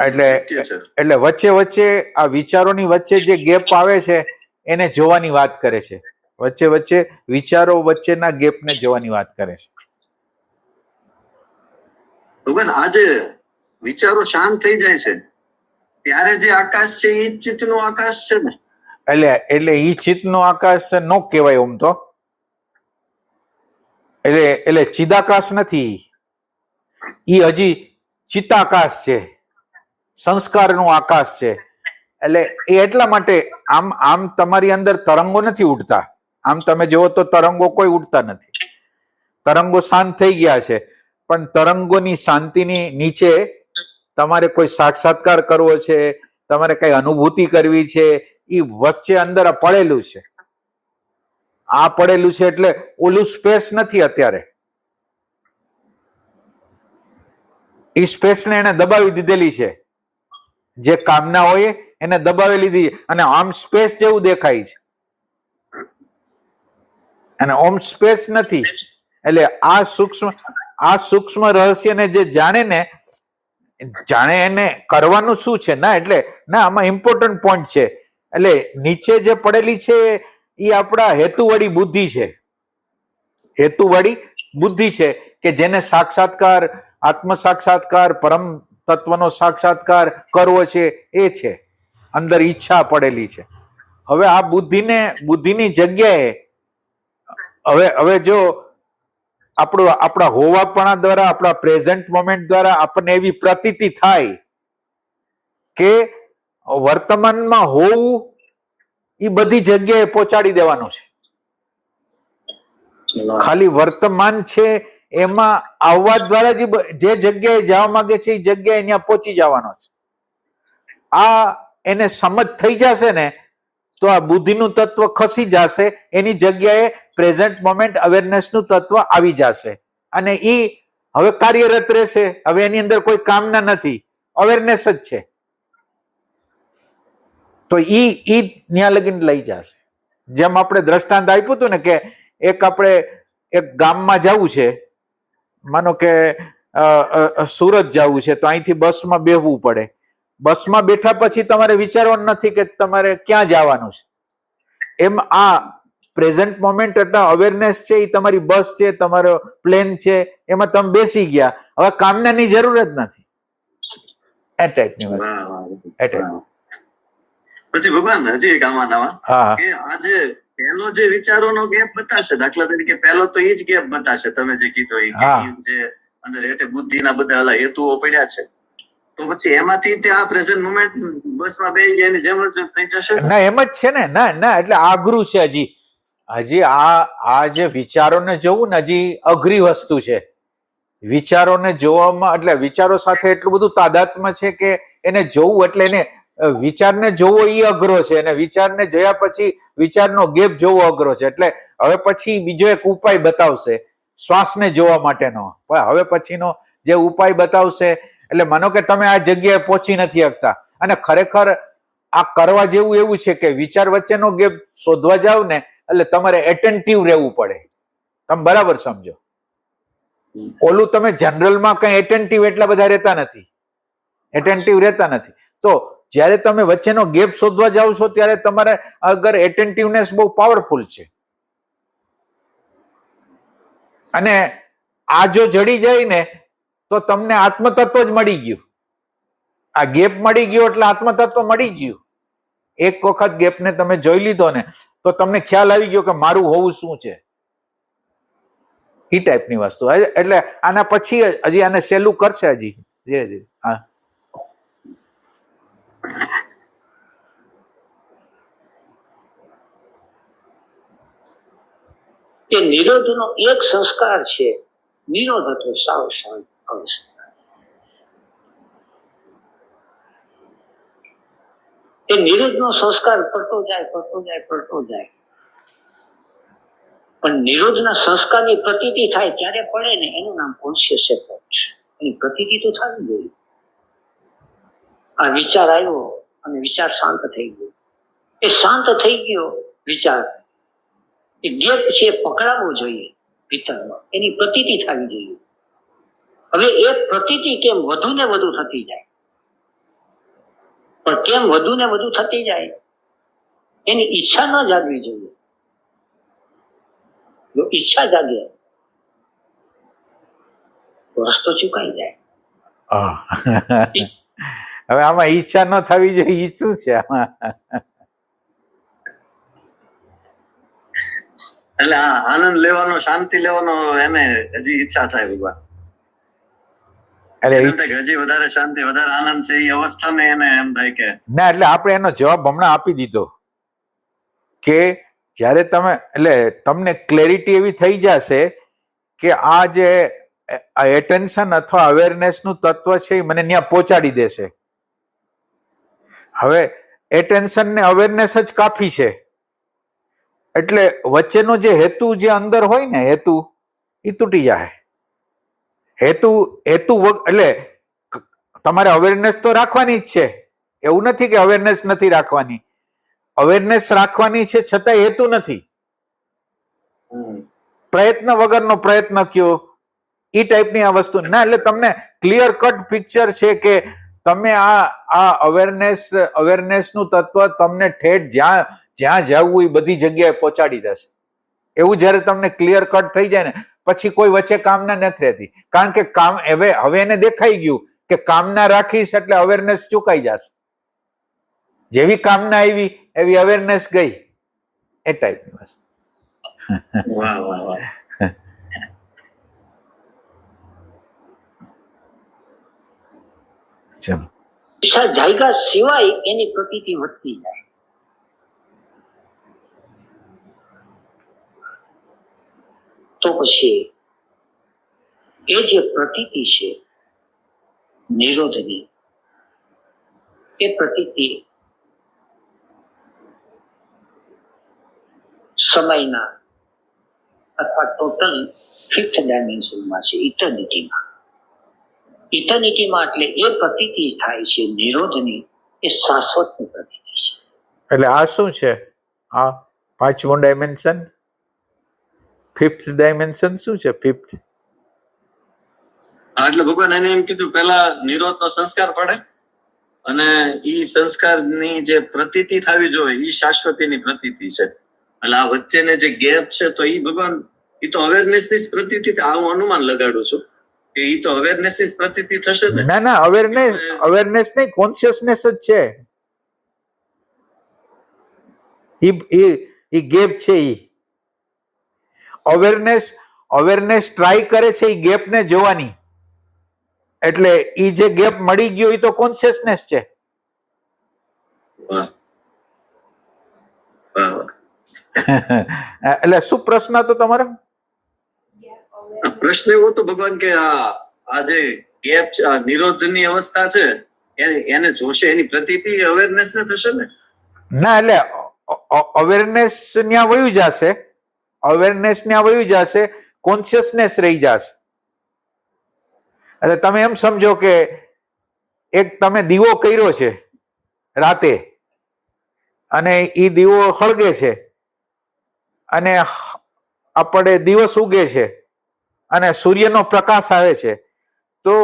Speaker 2: એટલે વચ્ચે વચ્ચે આ વિચારોની વચ્ચે જે ગેપ આવે છે એને જોવાની વાત કરે છે. વચ્ચે વચ્ચે વિચારો વચ્ચેના ગેપને જોવાની વાત કરે છે.
Speaker 3: ભગવાન આજે વિચારો શાંત થઈ જાય છે ત્યારે જે આકાશ છે એ ચિત્તનું આકાશ છે ને.
Speaker 2: એટલે ઈ ચિત્તનો આકાશ નો કહેવાય ઓમ તો. એટલે ચિદાકાશ નથી, ઈ હજી ચિત્તાકાશ છે, સંસ્કારનું આકાશ છે. એટલે એ એટલા માટે આમ તમારી અંદર તરંગો નથી ઉડતા. આમ તમે જુઓ તો તરંગો કોઈ ઉડતા નથી, તરંગો શાંત થઈ ગયા છે. પણ તરંગોની શાંતિની નીચે તમારે કોઈ સાક્ષાત્કાર કરવો છે, તમારે કઈ અનુભૂતિ કરવી છે, એ વચ્ચે અંદર પડેલું છે. આ પડેલું છે એટલે ઓલું સ્પેસ નથી અત્યારે. એ સ્પેસને એને દબાવી દીધેલી છે. જે કામના હોય એને દબાવી લીધી અને આમ સ્પેસ જેવું દેખાય છે અને ઓમ સ્પેસ નથી. એટલે આ સૂક્ષ્મ રહસ્યને જે જાણે ને, જાણે એને કરવાનું શું છે ના. એટલે ના, આમાં ઇમ્પોર્ટન્ટ પોઈન્ટ છે. એટલે નીચે જે પડેલી છે એ આપણા હેતુવાળી બુદ્ધિ છે. હેતુવાળી બુદ્ધિ છે કે જેને સાક્ષાત્કાર, આત્મ સાક્ષાત્કાર, પરમ તત્વનો સાક્ષાત્કાર કરવો છે એ છે. અંદર ઈચ્છા પડેલી છે. હવે આ બુદ્ધિની જગ્યાએ હવે જો આપણા હોવાપણા દ્વારા, આપણા પ્રેઝન્ટ મોમેન્ટ દ્વારા આપણને એવી પ્રતીતિ થાય કે વર્તમાનમાં હોવું એ બધી જગ્યાએ પહોંચાડી દેવાનું છે. ખાલી વર્તમાન છે એમાં આવવા દ્વારા જે જગ્યાએ જવા માંગે છે એ જગ્યાએ ત્યાં પહોંચી જવાનો છે. આ એને સમજ થઈ જશે ને તો આ બુદ્ધિનું તત્વ ખસી જશે, એની જગ્યાએ પ્રેઝન્ટ મોમેન્ટ અવેરનેસનું તત્વ આવી જશે અને એ હવે કાર્યરત રહેશે. હવે એની અંદર કોઈ કામના નથી, અવેરનેસ જ છે. તો ઈ ત્યાં લગીને લઈ જશે. જેમ આપણે દ્રષ્ટાંત આપ્યું હતું ને કે આપણે એક ગામમાં જવું છે, માનો કે સુરત જવું છે, તો અહીંથી બસમાં બેસવું પડે. બસમાં બેઠા પછી તમારે વિચારવાનું નથી કે તમારે ક્યાં જવાનું છે. એમ આ પ્રેઝન્ટ મોમેન્ટ એટલે અવેરનેસ છે, એ તમારી બસ છે, તમારો પ્લેન છે, એમાં તમે બેસી ગયા. હવે કામનાની જરૂર જ નથી. એ ટાઈપની વસ્તુ.
Speaker 3: પછી ભગવાન હજી એક આમાં નવા કે આજે પહેલો જે વિચારોનો ગેપ બતાશે, દાખલા તરીકે પહેલો તો એ જ ગેપ બતાશે તમે જે કીધો એ જે અંદર એટલે બુદ્ધિના બધા હેતુઓ પડ્યા છે, તો પછી એમાંથી ત્યાં પ્રેઝન્ટ મોમેન્ટ બસમાં બેસી ગયા એની જેમ જ થઈ જશે.
Speaker 2: ના, એમ જ છે ને. ના એટલે આઘરું છે. હજી આ જે વિચારોને જોવું ને હજી અઘરી વસ્તુ છે. વિચારોને જોવામાં એટલે વિચારો સાથે એટલું બધું તાદાત્મ્ય છે કે એને જોવું એટલે એને વિચારને જોવો એ અઘરો છે અને વિચારને જોયા પછી વિચારનો ગેપ જોવો અઘરો છે. એટલે હવે પછી બીજો એક ઉપાય બતાવશે શ્વાસને જોવા માટેનો. હવે પછીનો જે ઉપાય બતાવશે એટલે માનો કે તમે આ જગ્યાએ પહોંચી નથી શકતા અને ખરેખર આ કરવા જેવું એવું છે કે વિચાર વચ્ચેનો ગેપ શોધવા જાવ ને એટલે તમારે એટેન્ટિવ રહેવું પડે. તમે બરાબર સમજો. ઓલું તમે જનરલમાં કઈ એટેન્ટિવ એટલા બધા રહેતા નથી, તો જ્યારે તમે વચ્ચેનો ગેપ શોધવા જાઓ છો ત્યારે તમારે અગર એટેન્ટિવનેસ બહુ પાવરફુલ છે, અને આ જો જડી જાય ને તો તમને આત્મતત્વ જ મળી ગયું. આ ગેપ મળી ગયો એટલે આત્મતત્વ મળી ગયું. એક વખત ગેપને તમે જોઈ લીધો ને તો તમને ખ્યાલ આવી ગયો કે મારું હોવું શું છે. એ ટાઈપની વસ્તુ. એટલે આના પછી હજી આને સહેલું કરશે હજી ધીરે ધીરે. હા,
Speaker 1: એ નિરોધનો એક સંસ્કાર છે. નિરોધ એટલે સાવ શાંત અવસ્થા. એ નિરોધનો સંસ્કાર કરતો જાય કરતો જાય કરતો જાય, પણ નિરોધના સંસ્કારની પ્રતીતિ થાય ત્યારે પડે ને એનું નામ કોન્શિયસ એફર્ટ. એની પ્રતીતિ તો થવી જોઈએ. આ વિચાર આવ્યો અને વિચાર શાંત થઈ ગયો. એ શાંત થઈ ગયો વિચાર, એ ગેપ છે પકડાવવો જોઈએ ભીતરમાં, એની પ્રતીતિ થવી જોઈએ. હવે એ પ્રતીતિ કેમ વધુ ને વધુ થતી જાય, પણ કેમ વધુ ને વધુ થતી જાય એની ઈચ્છા ન જાગવી જોઈએ. જો ઈચ્છા જાગે તો રસ્તો ચૂકાઈ જાય.
Speaker 2: હવે આમાં ઈચ્છા ન થવી જોઈએ, ઈ શું છે આમાં?
Speaker 3: એટલે આનંદ લેવાનો, શાંતિ લેવાનો એને હજી ઈચ્છા થાય ભગવાન. હજી વધારે શાંતિ, વધારે આનંદ છે એ અવસ્થાને એને એમ થાય કે
Speaker 2: ના. એટલે આપણે એનો જવાબ હમણાં આપી દીધો કે જ્યારે તમે, એટલે તમને ક્લેરિટી એવી થઈ જશે કે આ જે એટેન્શન અથવા અવેરનેસ નું તત્વ છે એ મને ત્યાં પહોંચાડી દેશે. હવે એટેન્શન ને અવેરનેસ જ કાફી છે. એટલે વચ્ચેનો જે હેતુ જે અંદર હોય ને, હેતુ એ તૂટી જાય. હેતુ એટલે તમારે અવેરનેસ તો રાખવાની જ છે, એવું નથી કે અવેરનેસ નથી રાખવાની. અવેરનેસ રાખવાની છે છતાં હેતુ નથી. પ્રયત્ન વગરનો પ્રયત્ન કયો, એ ટાઈપની આ વસ્તુ ના. એટલે તમને ક્લિયર કટ પિક્ચર છે કે તમે આ અવેરનેસ નું તત્વ તમને ઠેઠ જ્યાં જવું એ બધી જગ્યાએ પહોંચાડી દેશે. એવું જયારે તમને ક્લિયર કટ થઈ જાય ને પછી કોઈ વચ્ચે કામના નથી રહેતી. કારણ કે કામ હવે એને દેખાઈ ગયું કે કામના રાખીશ એટલે અવેરનેસ ચૂકાઈ જશે. જેવી કામના આવી એવી અવેરનેસ ગઈ, એ ટાઈપની વસ્તુ.
Speaker 3: વાહ વાહ વાહ.
Speaker 2: ચલો,
Speaker 1: ઈચ્છા જાયગા સિવાય એની પ્રતીતિ વધતી જાય. તો પછી એ જે પ્રતીતિ છે નિરોધની, એ પ્રતીતિ સમયના અથવા ટોટલ 5th ડાયમેન્શનમાં છે, ઇટર્નિટીમાં. ઇટર્નિટીમાં એટલે એ પ્રતીતિ થાય છે નિરોધની, એ શાશ્વતની પ્રતીતિ છે.
Speaker 2: એટલે આ શું છે? આ 5મું ડાયમેન્શન, 5th ડાયમેન્શન શું છે? 5th
Speaker 3: એટલે ભગવાન એને એમ કીધું પેલા નિરોધ નો સંસ્કાર પડે અને ઈ સંસ્કારની જે પ્રતીતિ થવી જોઈએ ઈ શાશ્વતીની પ્રતીતિ છે. એટલે આ વચ્ચેને જે ગેપ છે તો ઈ ભગવાન ઈ તો અવેરનેસ ની જ પ્રતીતિ. આ હું અનુમાન લગાડું છું કે ઈ તો અવેરનેસ ની જ પ્રતીતિ થશે ને.
Speaker 2: ના, અવેરનેસ નહીં, કોન્શિયસનેસ જ છે. ઈ ગેપ છે. ઈ અવેરનેસ ટ્રાય કરે છે ઈ ગેપ ને જોવાની. એટલે ઈ જે ગેપ મળી ગયો એ તો કોન્શિયસનેસ છે. એટલે શું પ્રશ્ન હતો તમારો?
Speaker 3: પ્રશ્ન એવો તો ભગવાન કે આ જે ગેપ છે, નિરોધની અવસ્થા છે, એને જોશે, એની પ્રતીતિ અવેરનેસ ને થશે ને?
Speaker 2: ના, એટલે અવેરનેસ ત્યાં વયું જશે, અવેરનેસ ત્યાં વયું જશે, કોન્શિયસનેસ રહી જશે. એટલે તમે એમ સમજો કે એક તમે દીવો કર્યો છે રાતે અને એ દીવો સળગે છે અને આપણે દિવસ ઉગે છે અને સૂર્યનો પ્રકાશ આવે છે, તો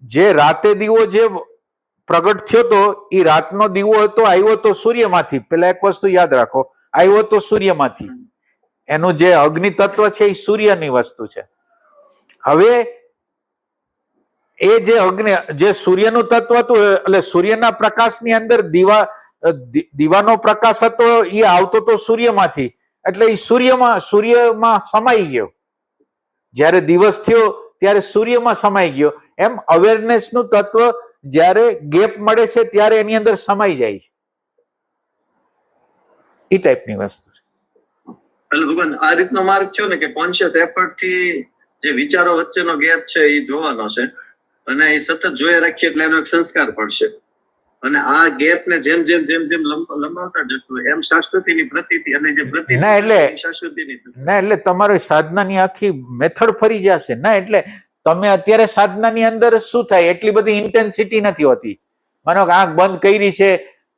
Speaker 2: જે રાતે દીવો જે પ્રગટ થયો તો એ રાતનો દીવો હતો, આવ્યો તો સૂર્યમાંથી. પેલા એક વસ્તુ યાદ રાખો, આવ્યો તો સૂર્યમાંથી. એનું જે અગ્નિ તત્વ છે એ સૂર્યની વસ્તુ છે. હવે એ જે અગ્નિ જે સૂર્યનું તત્વ હતું એટલે સૂર્યના પ્રકાશની અંદર દીવાનો પ્રકાશ હતો એ આવતો તો સૂર્યમાંથી, એટલે એ સૂર્યમાં સમાઈ ગયો. જ્યારે દિવસ થયો ત્યારે સૂર્યમાં સમાઈ ગયો. એમ અવેરનેસનું તત્વ જ્યારે ગેપ મળે છે ત્યારે એની અંદર સમાઈ જાય છે. એ ટાઈપની વસ્તુ છે.
Speaker 3: એટલે ભગવાન આ રીતનો માર્ગ થયો ને કે કોન્શિયસ એફર્ટ થી જે વિચારો વચ્ચેનો ગેપ છે એ જોવાનો છે, અને એ સતત જોયા રાખીએ એટલે એનો એક સંસ્કાર પડશે. અને આ ગેપ ને જેમ જેમ જેમ જેમ લંબાવતા જશું એમ શાશ્વતીની પ્રતીતિ અને જે પ્રતીતિ
Speaker 2: ના એટલે
Speaker 3: શાશ્વતીની
Speaker 2: ના એટલે તમારી સાધનાની આખી મેથડ ફરી જશે. ના એટલે તમે અત્યારે સાધનાની અંદર શું થાય, એટલી બધી ઇન્ટેન્સિટી નથી હોતી. માનો કે આંખ બંધ કરી છે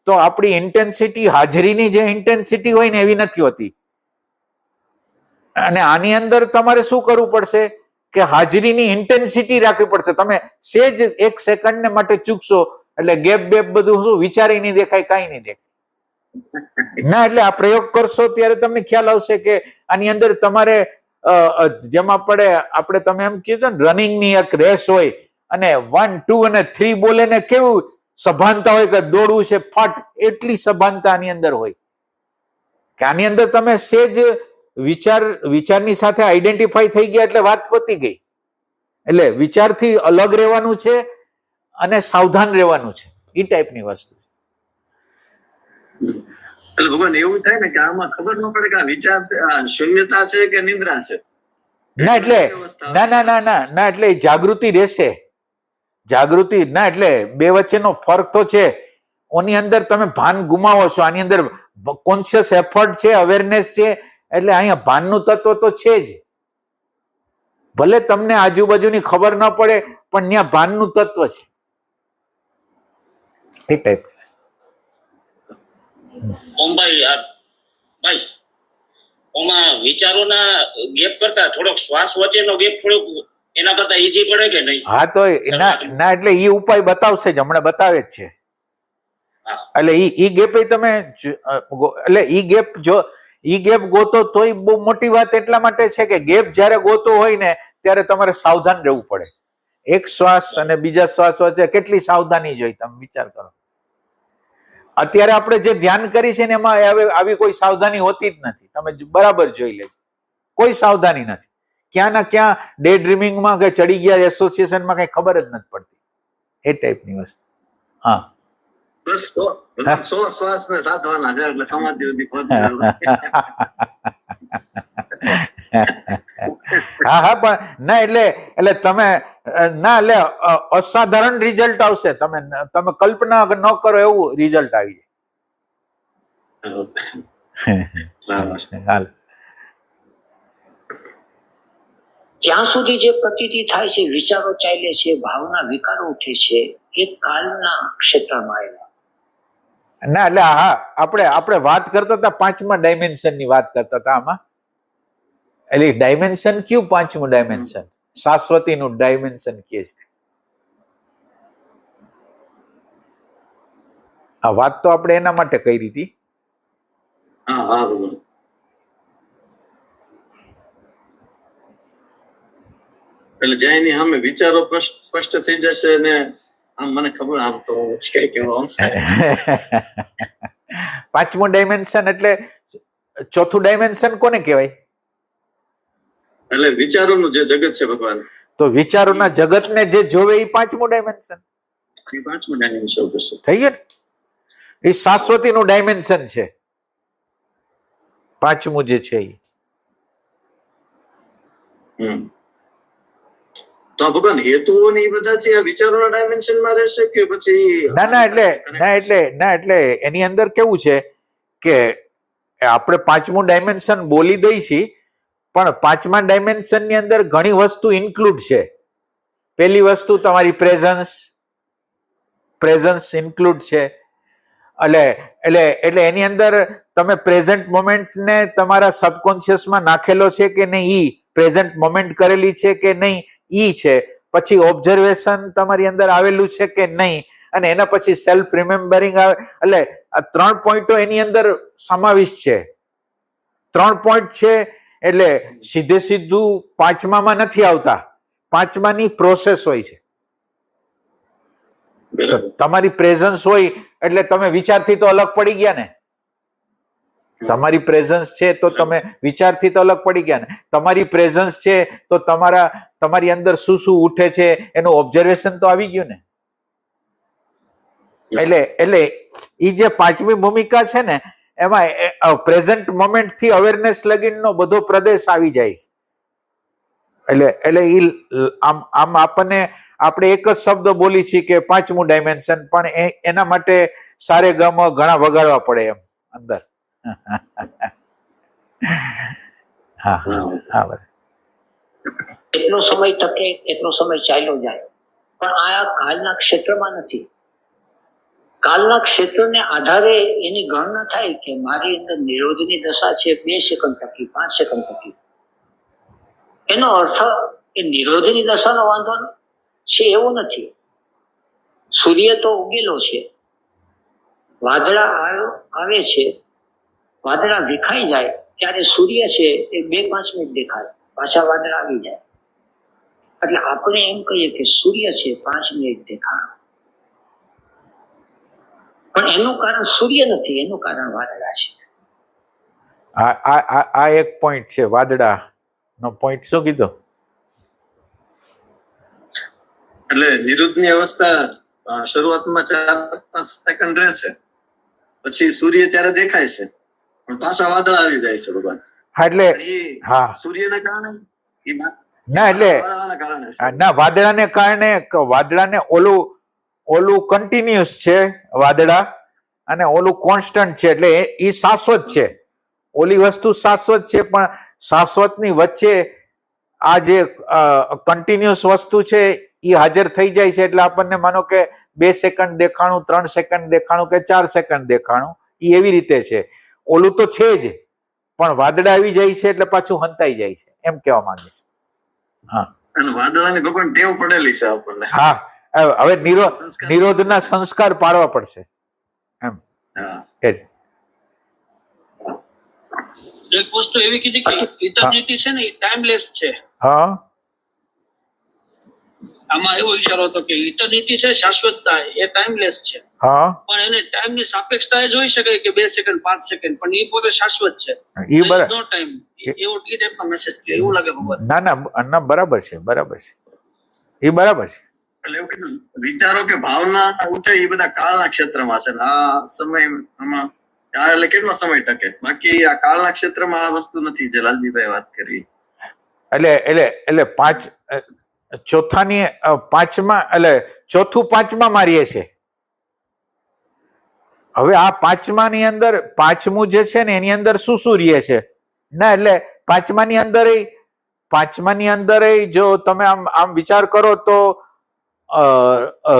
Speaker 2: તો આપણી ઇન્ટેન્સિટી, હાજરીની જે ઇન્ટેન્સિટી હોય ને એવી નથી હોતી. અને આની અંદર તમારે શું કરવું પડશે કે હાજરીની ઇન્ટેન્સિટી રાખવી પડશે. તમે સેજ 1 સેકન્ડ માટે ચૂકશો એટલે ગેપ બધું શું વિચારી નહીં દેખાય, કાંઈ નહીં દેખાય. ના એટલે આ પ્રયોગ કરશો ત્યારે તમને ખ્યાલ આવશે કે આની અંદર તમારે જેમ આપણે તમે એમ કીધું ને રનિંગની એક રેસ હોય અને 1, 2 અને 3 બોલે ને કેવું સભાનતા હોય કે દોડવું છે ફટ, એટલી સભાનતા આની અંદર હોય કે આની અંદર તમે સેજ વિચારની સાથે આઈડેન્ટિફાઈ થઈ ગયા એટલે વાત પતી ગઈ. એટલે વિચારથી અલગ રહેવાનું છે અને સાવધાન રહેવાનું છે. એ ટાઈપની વસ્તુ છે.
Speaker 3: એટલે ભગવાન એવું થાય ને કે આમાં ખબર ન પડે કે આ વિચાર છે, આ શૂન્યતા છે કે નિદ્રા છે.
Speaker 2: ના એટલે ના એટલે જાગૃતિ રહેશે. જાગૃતિ ના એટલે બે વચ્ચેનો ફરક તો છે. ઓની અંદર તમે ભાન ગુમાવો છો, આની અંદર કોન્શિયસ એફર્ટ છે, અવેરનેસ છે. એટલે અહીંયા ભાનનું તત્વ તો છે જ. ભલે તમને આજુબાજુની ખબર ન પડે પણ ત્યાં ભાનનું તત્વ છે. એ ટાઈપ.
Speaker 6: ભાઈ ઓમાં વિચારોના ગેપ કરતા થોડોક શ્વાસ વચ્ચેનો ગેપ થોડોક એના કરતા ઈઝી પડે કે નહીં?
Speaker 2: હા તો ના એટલે એ ઉપાય બતાવશે જ, હમણાં બતાવે જ છે. એટલે ઈ ગેપ તમે એટલે ઈ ગેપ ગોતો તોય બહુ મોટી વાત એટલા માટે છે કે ગેપ જયારે ગોતો હોય ને ત્યારે તમારે સાવધાન રહેવું પડે. એક શ્વાસ અને બીજા શ્વાસ વચ્ચે કેટલી સાવધાની જોઈએ તમે વિચાર કરો. અત્યારે આપણે જે ધ્યાન કરી છે ને એમાં આવી કોઈ સાવધાની હોતી જ નથી. તમે બરાબર જોઈ લેજો, કોઈ સાવધાની નથી. ક્યાં ના ક્યાં ડે ડ્રીમિંગમાં કે ચડી ગયા એસોસિએશનમાં કઈ ખબર જ નથી પડતી. એ ટાઈપની વસ્તુ. હા
Speaker 3: બસ 100 શ્વાસ ને સાધવાના છે એટલે સમાધિ સુધી પહોંચી.
Speaker 2: હા પણ ના એટલે તમે ના એટલે અસાધારણ રિઝલ્ટ આવશે. તમે કલ્પના ન કરો એવું રિઝલ્ટ આવી જાય.
Speaker 1: જ્યાં સુધી જે પ્રતીતિ થાય છે, વિચારો ચાલે છે, ભાવના વિકારો ઉઠે છે, એ કાળના ક્ષેત્રમાં આવેલા.
Speaker 2: ના એટલે હા આપણે વાત કરતા હતા 5મા ડાયમેન્શન ની વાત કરતા હતા આમાં. એટલે ડાયમેન્શન કયું 5મું ડાયમેન્શન? શાશ્વતીનું ડાયમેન્શન કે છે. આ વાત તો આપણે એના માટે કરી હતી.
Speaker 3: એટલે જયની સામે વિચારો સ્પષ્ટ થઈ જશે ને આમ મને ખબર આમ તો છે કેવું
Speaker 2: 5મું ડાયમેન્શન એટલે 4થું ડાયમેન્શન કોને કહેવાય?
Speaker 3: એટલે વિચારોનું જે જગત છે ભગવાન.
Speaker 2: તો વિચારોના જગતને જે જોવે એ 5મું ડાયમેન્શન.
Speaker 3: 5મું ડાયમેન્શન થશે.
Speaker 2: થઈ ગયું ને? એ શાશ્વતીનું ડાયમેન્શન છે 5મું જે છે એ.
Speaker 3: તો ભગવાન હેતુઓની બધા છે આ વિચારોના ડાયમેન્શનમાં રહેશે કે પછી?
Speaker 2: ના એટલે એની અંદર કેવું છે કે આપણે 5મું ડાયમેન્શન બોલી દઈ છીએ પણ 5મા ડાયમેન્શન ની અંદર ઘણી વસ્તુ ઇન્ક્લુડ છે. પહેલી વસ્તુ તમારી પ્રેઝન્સ ઇન્ક્લુડ છે. એટલે એની અંદર તમે પ્રેઝન્ટ મોમેન્ટ ને તમારા સબકોન્શિયસમાં નાખેલો છે કે નહીં, ઈ પ્રેઝન્ટ મોમેન્ટ કરેલી છે કે નહીં ઈ છે. પછી ઓબ્ઝર્વેશન તમારી અંદર આવેલું છે કે નહીં, અને એના પછી સેલ્ફ રિમેમ્બરિંગ આવે. એટલે આ 3 પોઈન્ટો એની અંદર સમાવિષ્ટ છે. 3 પોઈન્ટ છે એટલે સીધું 5માં નથી આવતા. 5માની પ્રોસેસ હોય છે. તમારી પ્રેઝન્સ હોય એટલે તમે વિચારથી તો અલગ પડી ગયા ને. તમારી પ્રેઝન્સ છે તો તમે વિચારથી તો અલગ પડી ગયા ને. તમારી પ્રેઝન્સ છે તો તમારી અંદર શું શું ઉઠે છે એનું ઓબ્ઝર્વેશન તો આવી ગયું ને. એટલે ઈ જે 5મી ભૂમિકા છે ને એમાં પ્રેઝન્ટ મોમેન્ટ થી અવેરનેસ લગીનનો બધો પ્રદેશ આવી જાય. એટલે ઈ આમ આપણે એક જ શબ્દ બોલી છીએ કે 5મું ડાયમેન્શન, પણ એના માટે સારે ગમ ઘણા વગાડવા પડે એમ અંદર.
Speaker 1: એટલો સમય ટકે એટલો સમય ચાલ્યો જાય, પણ આ કાલના ક્ષેત્રમાં નથી. કાલના ક્ષેત્રને આધારે એની ગણના થાય કે મારી અંદર નિરોધની દશા છે 2 સેકન્ડ ટકી, 5 સેકન્ડ ટકી. એનો અર્થ એ નિરોધની દશાનો વાંધો છે એવો નથી. સૂર્ય તો ઉગેલો છે, વાદળા આવે છે, વાદળા વિખાઈ જાય ત્યારે સૂર્ય છે એ 2-5 મિનિટ દેખાય, પાછા વાદળા આવી જાય. એટલે આપણે એમ કહીએ કે સૂર્ય છે 5 મિનિટ દેખાય, પણ એનું કારણ સૂર્ય નથી, એનું કારણ વાદળા છે.
Speaker 2: આ એક પોઈન્ટ છે. વાદળા નો પોઈન્ટ શું કીધો?
Speaker 3: એટલે નિરુદ્ધની અવસ્થા શરૂઆતમાં 4-5 સેકન્ડ રહે છે, પછી સૂર્ય ત્યારે દેખાય છે પણ પાછા વાદળા આવી જાય છે ભગવાન.
Speaker 2: એટલે
Speaker 3: સૂર્યના કારણે
Speaker 2: ના, એટલે ના, વાદળાને કારણે વાદળાને ઓલું કન્ટિન્યુઅસ છે વાદળા, અને ઓલું કોન્સ્ટન્ટ છે. એટલે એ શાશ્વત છે. ઓલી વસ્તુ શાશ્વત છે, પણ શાશ્વતની વચ્ચે આ જે કન્ટિન્યુઅસ વસ્તુ છે એ હાજર થઈ જાય છે. એટલે આપણને માનો કે 2 સેકન્ડ દેખાણું, 3 સેકન્ડ દેખાણું કે 4 સેકન્ડ દેખાણું, એ એવી રીતે છે. ઓલું તો છે જ, પણ વાદળા આવી જાય છે એટલે પાછું હંતાઈ જાય છે, એમ કેવા માંગે છે.
Speaker 3: વાદળાની ભગવાન ટેવ પડેલી છે આપણને.
Speaker 2: હા, હવે નિરોધના સંસ્કાર પાડવા પડશે એમ.
Speaker 4: એક વસ્તુ એવી કીધી કે ઇટર્નિટી છે ને એ ટાઈમલેસ છે.
Speaker 2: હા,
Speaker 4: આમાં એવો ઈશારો હતો કે ઇટર્નિટી છે, શાશ્વતતા એ ટાઈમલેસ છે.
Speaker 2: હા,
Speaker 4: પણ એને ટાઈમની સાપેક્ષતા જોઈ શકાય કે 2 સેકન્ડ 5 સેકન્ડ, પણ એ પોતે શાશ્વત છે.
Speaker 2: એ બરાબર.
Speaker 4: નો ટાઈમ એવો એ ટાઈપનો મેસેજ કે એવું લાગે ભગવાન.
Speaker 2: ના, બરાબર છે, એ બરાબર છે.
Speaker 3: એટલે એવું કીધું વિચારો કે ભાવના ઉઠે એ બધા કાળના ક્ષેત્રમાં છે. આ સમયમાં એટલે કેટલો સમય ટકે, બાકી આ કાળના ક્ષેત્રમાં આ વસ્તુ નથી જે લાલજીભાઈ વાત કરી.
Speaker 2: એટલે 5માં મારીએ છે. હવે આ 5માની અંદર 5મું જે છે ને એની અંદર શું રહે છે ના, એટલે 5માની અંદર જો તમે આમ વિચાર કરો તો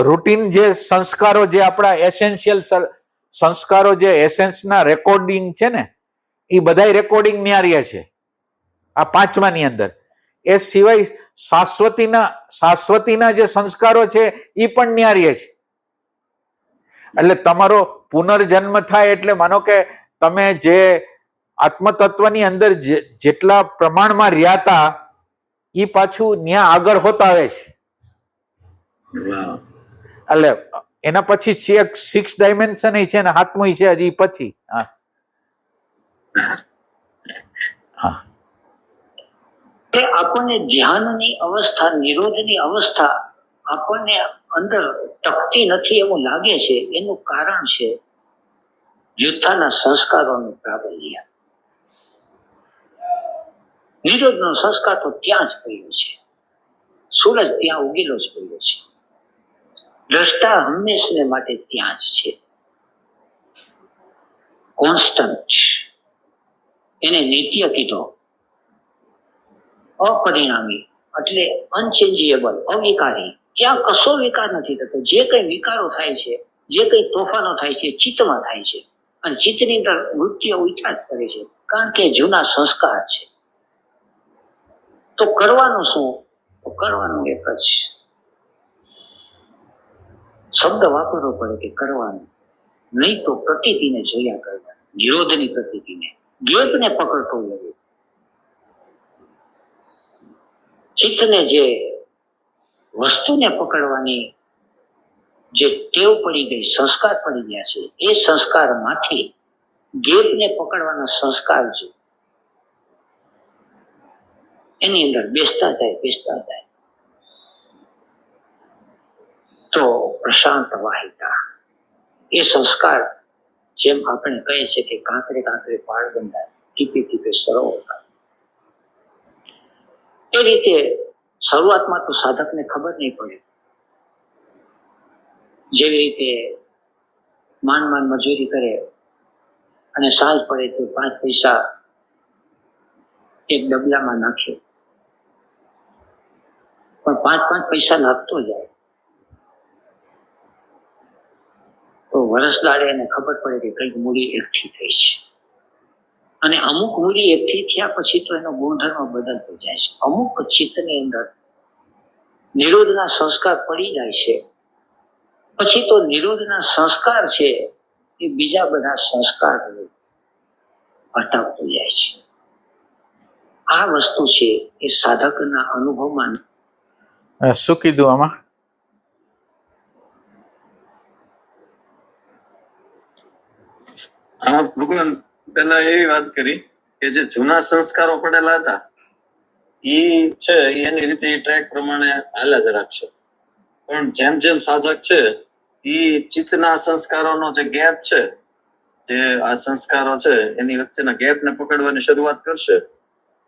Speaker 2: રૂટીન જે સંસ્કારો, જે આપણા એસેન્શિયલ સંસ્કારો, જે એસેન્સના રેકોર્ડિંગ છે ને એ બધાય રેકોર્ડિંગ ન્યાર્ય છે આ 5માની અંદર. એ સિવાય શાશ્વતીના જે સંસ્કારો છે એ પણ ન્યાર્ય છે. એટલે તમારો પુનર્જન્મ થાય એટલે માનો કે તમે જે આત્મતત્વની અંદર જેટલા પ્રમાણમાં રહ્યા હતા એ પાછું ન્યા આગળ હોતા આવે છે. એટલે એના પછી છે 6 ડાયમેન્શન છે ને 7મું છે હજી પછી.
Speaker 1: આપણને ધ્યાનની અવસ્થા, નિરોધની અવસ્થા આપણને અંદર ટકતી નથી એવું લાગે છે. એનું કારણ છે જૂથાના સંસ્કારોનું પ્રાબલ્ય. નિરોધનો સંસ્કાર તો ત્યાં જ પડ્યો છે, સૂરજ ત્યાં ઉગેલો જ પડ્યો છે, દ્રષ્ટા હંમેશને માટે ત્યાં જ છે, કોન્સ્ટન્ટ. એને નિત્ય કીધો, અપરિણામી એટલે અનચેન્જેબલ, અવિકારી. ત્યાં કશો વિકાર નથી થતો. જે કઈ વિકારો થાય છે, જે કઈ તોફાનો થાય છે, ચિત્તમાં થાય છે, અને ચિત્તની અંદર વૃત્તિઓ ઉઠા જ કરે છે, કારણ કે જૂના સંસ્કાર છે. તો કરવાનું શું? તો કરવાનું એક જ, શબ્દ વાપરવો પડે કે કરવાનું, નહીં તો પ્રતીતિને જોયા કરવા, નિરોધની પ્રતીતિને, ગેપને પકડતો લેવો. ચિત્તને જે વસ્તુને પકડવાની જે ટેવ પડી ગઈ, સંસ્કાર પડી ગયા છે, એ સંસ્કારમાંથી ગેપને પકડવાના સંસ્કાર છે એની અંદર બેસતા જાય તો પ્રશાંત વાહિતા એ સંસ્કાર, જેમ આપણે કહીએ છીએ કે કાંકરે કાંકરે પાળ બંધાય, ટીપે ટીપે સરોવર થાય, એ રીતે શરૂઆતમાં તો સાધકને ખબર નહીં પડે. જેવી રીતે માંડ મજૂરી કરે અને સાંજ પડે તો 5 પૈસા એક ડબલામાં નાખે, પણ 5 પૈસા નાખતો જાય તો વરસ દાડે એને ખબર પડે કે કઈક મૂડી એકઠી થઈ છે. અને અમુક મૂડી એકઠી થયા પછી તો એનો ગુણધર્મ બદલતો જાય છે. અમુક ચિત્તની અંદર નિરોધના સંસ્કાર પડી જાય છે, પછી તો નિરોધના સંસ્કાર છે એ બીજા બધા સંસ્કાર હટાવતો જાય છે. આ વસ્તુ છે એ સાધકના અનુભવમાં.
Speaker 2: શું કીધું આમાં?
Speaker 3: ભગવાન પેલા એવી વાત કરી કે જે જૂના સંસ્કારો પડેલા હતા ઈ છે એની રીતે ટ્રેક પ્રમાણે હાલ્યા જ રાખશે, પણ જેમ જેમ સાધક છે ઈ ચિત્તના સંસ્કારોનો જે ગેપ છે, જે આ સંસ્કારો છે એની વચ્ચેના ગેપને પકડવાની શરૂઆત કરશે,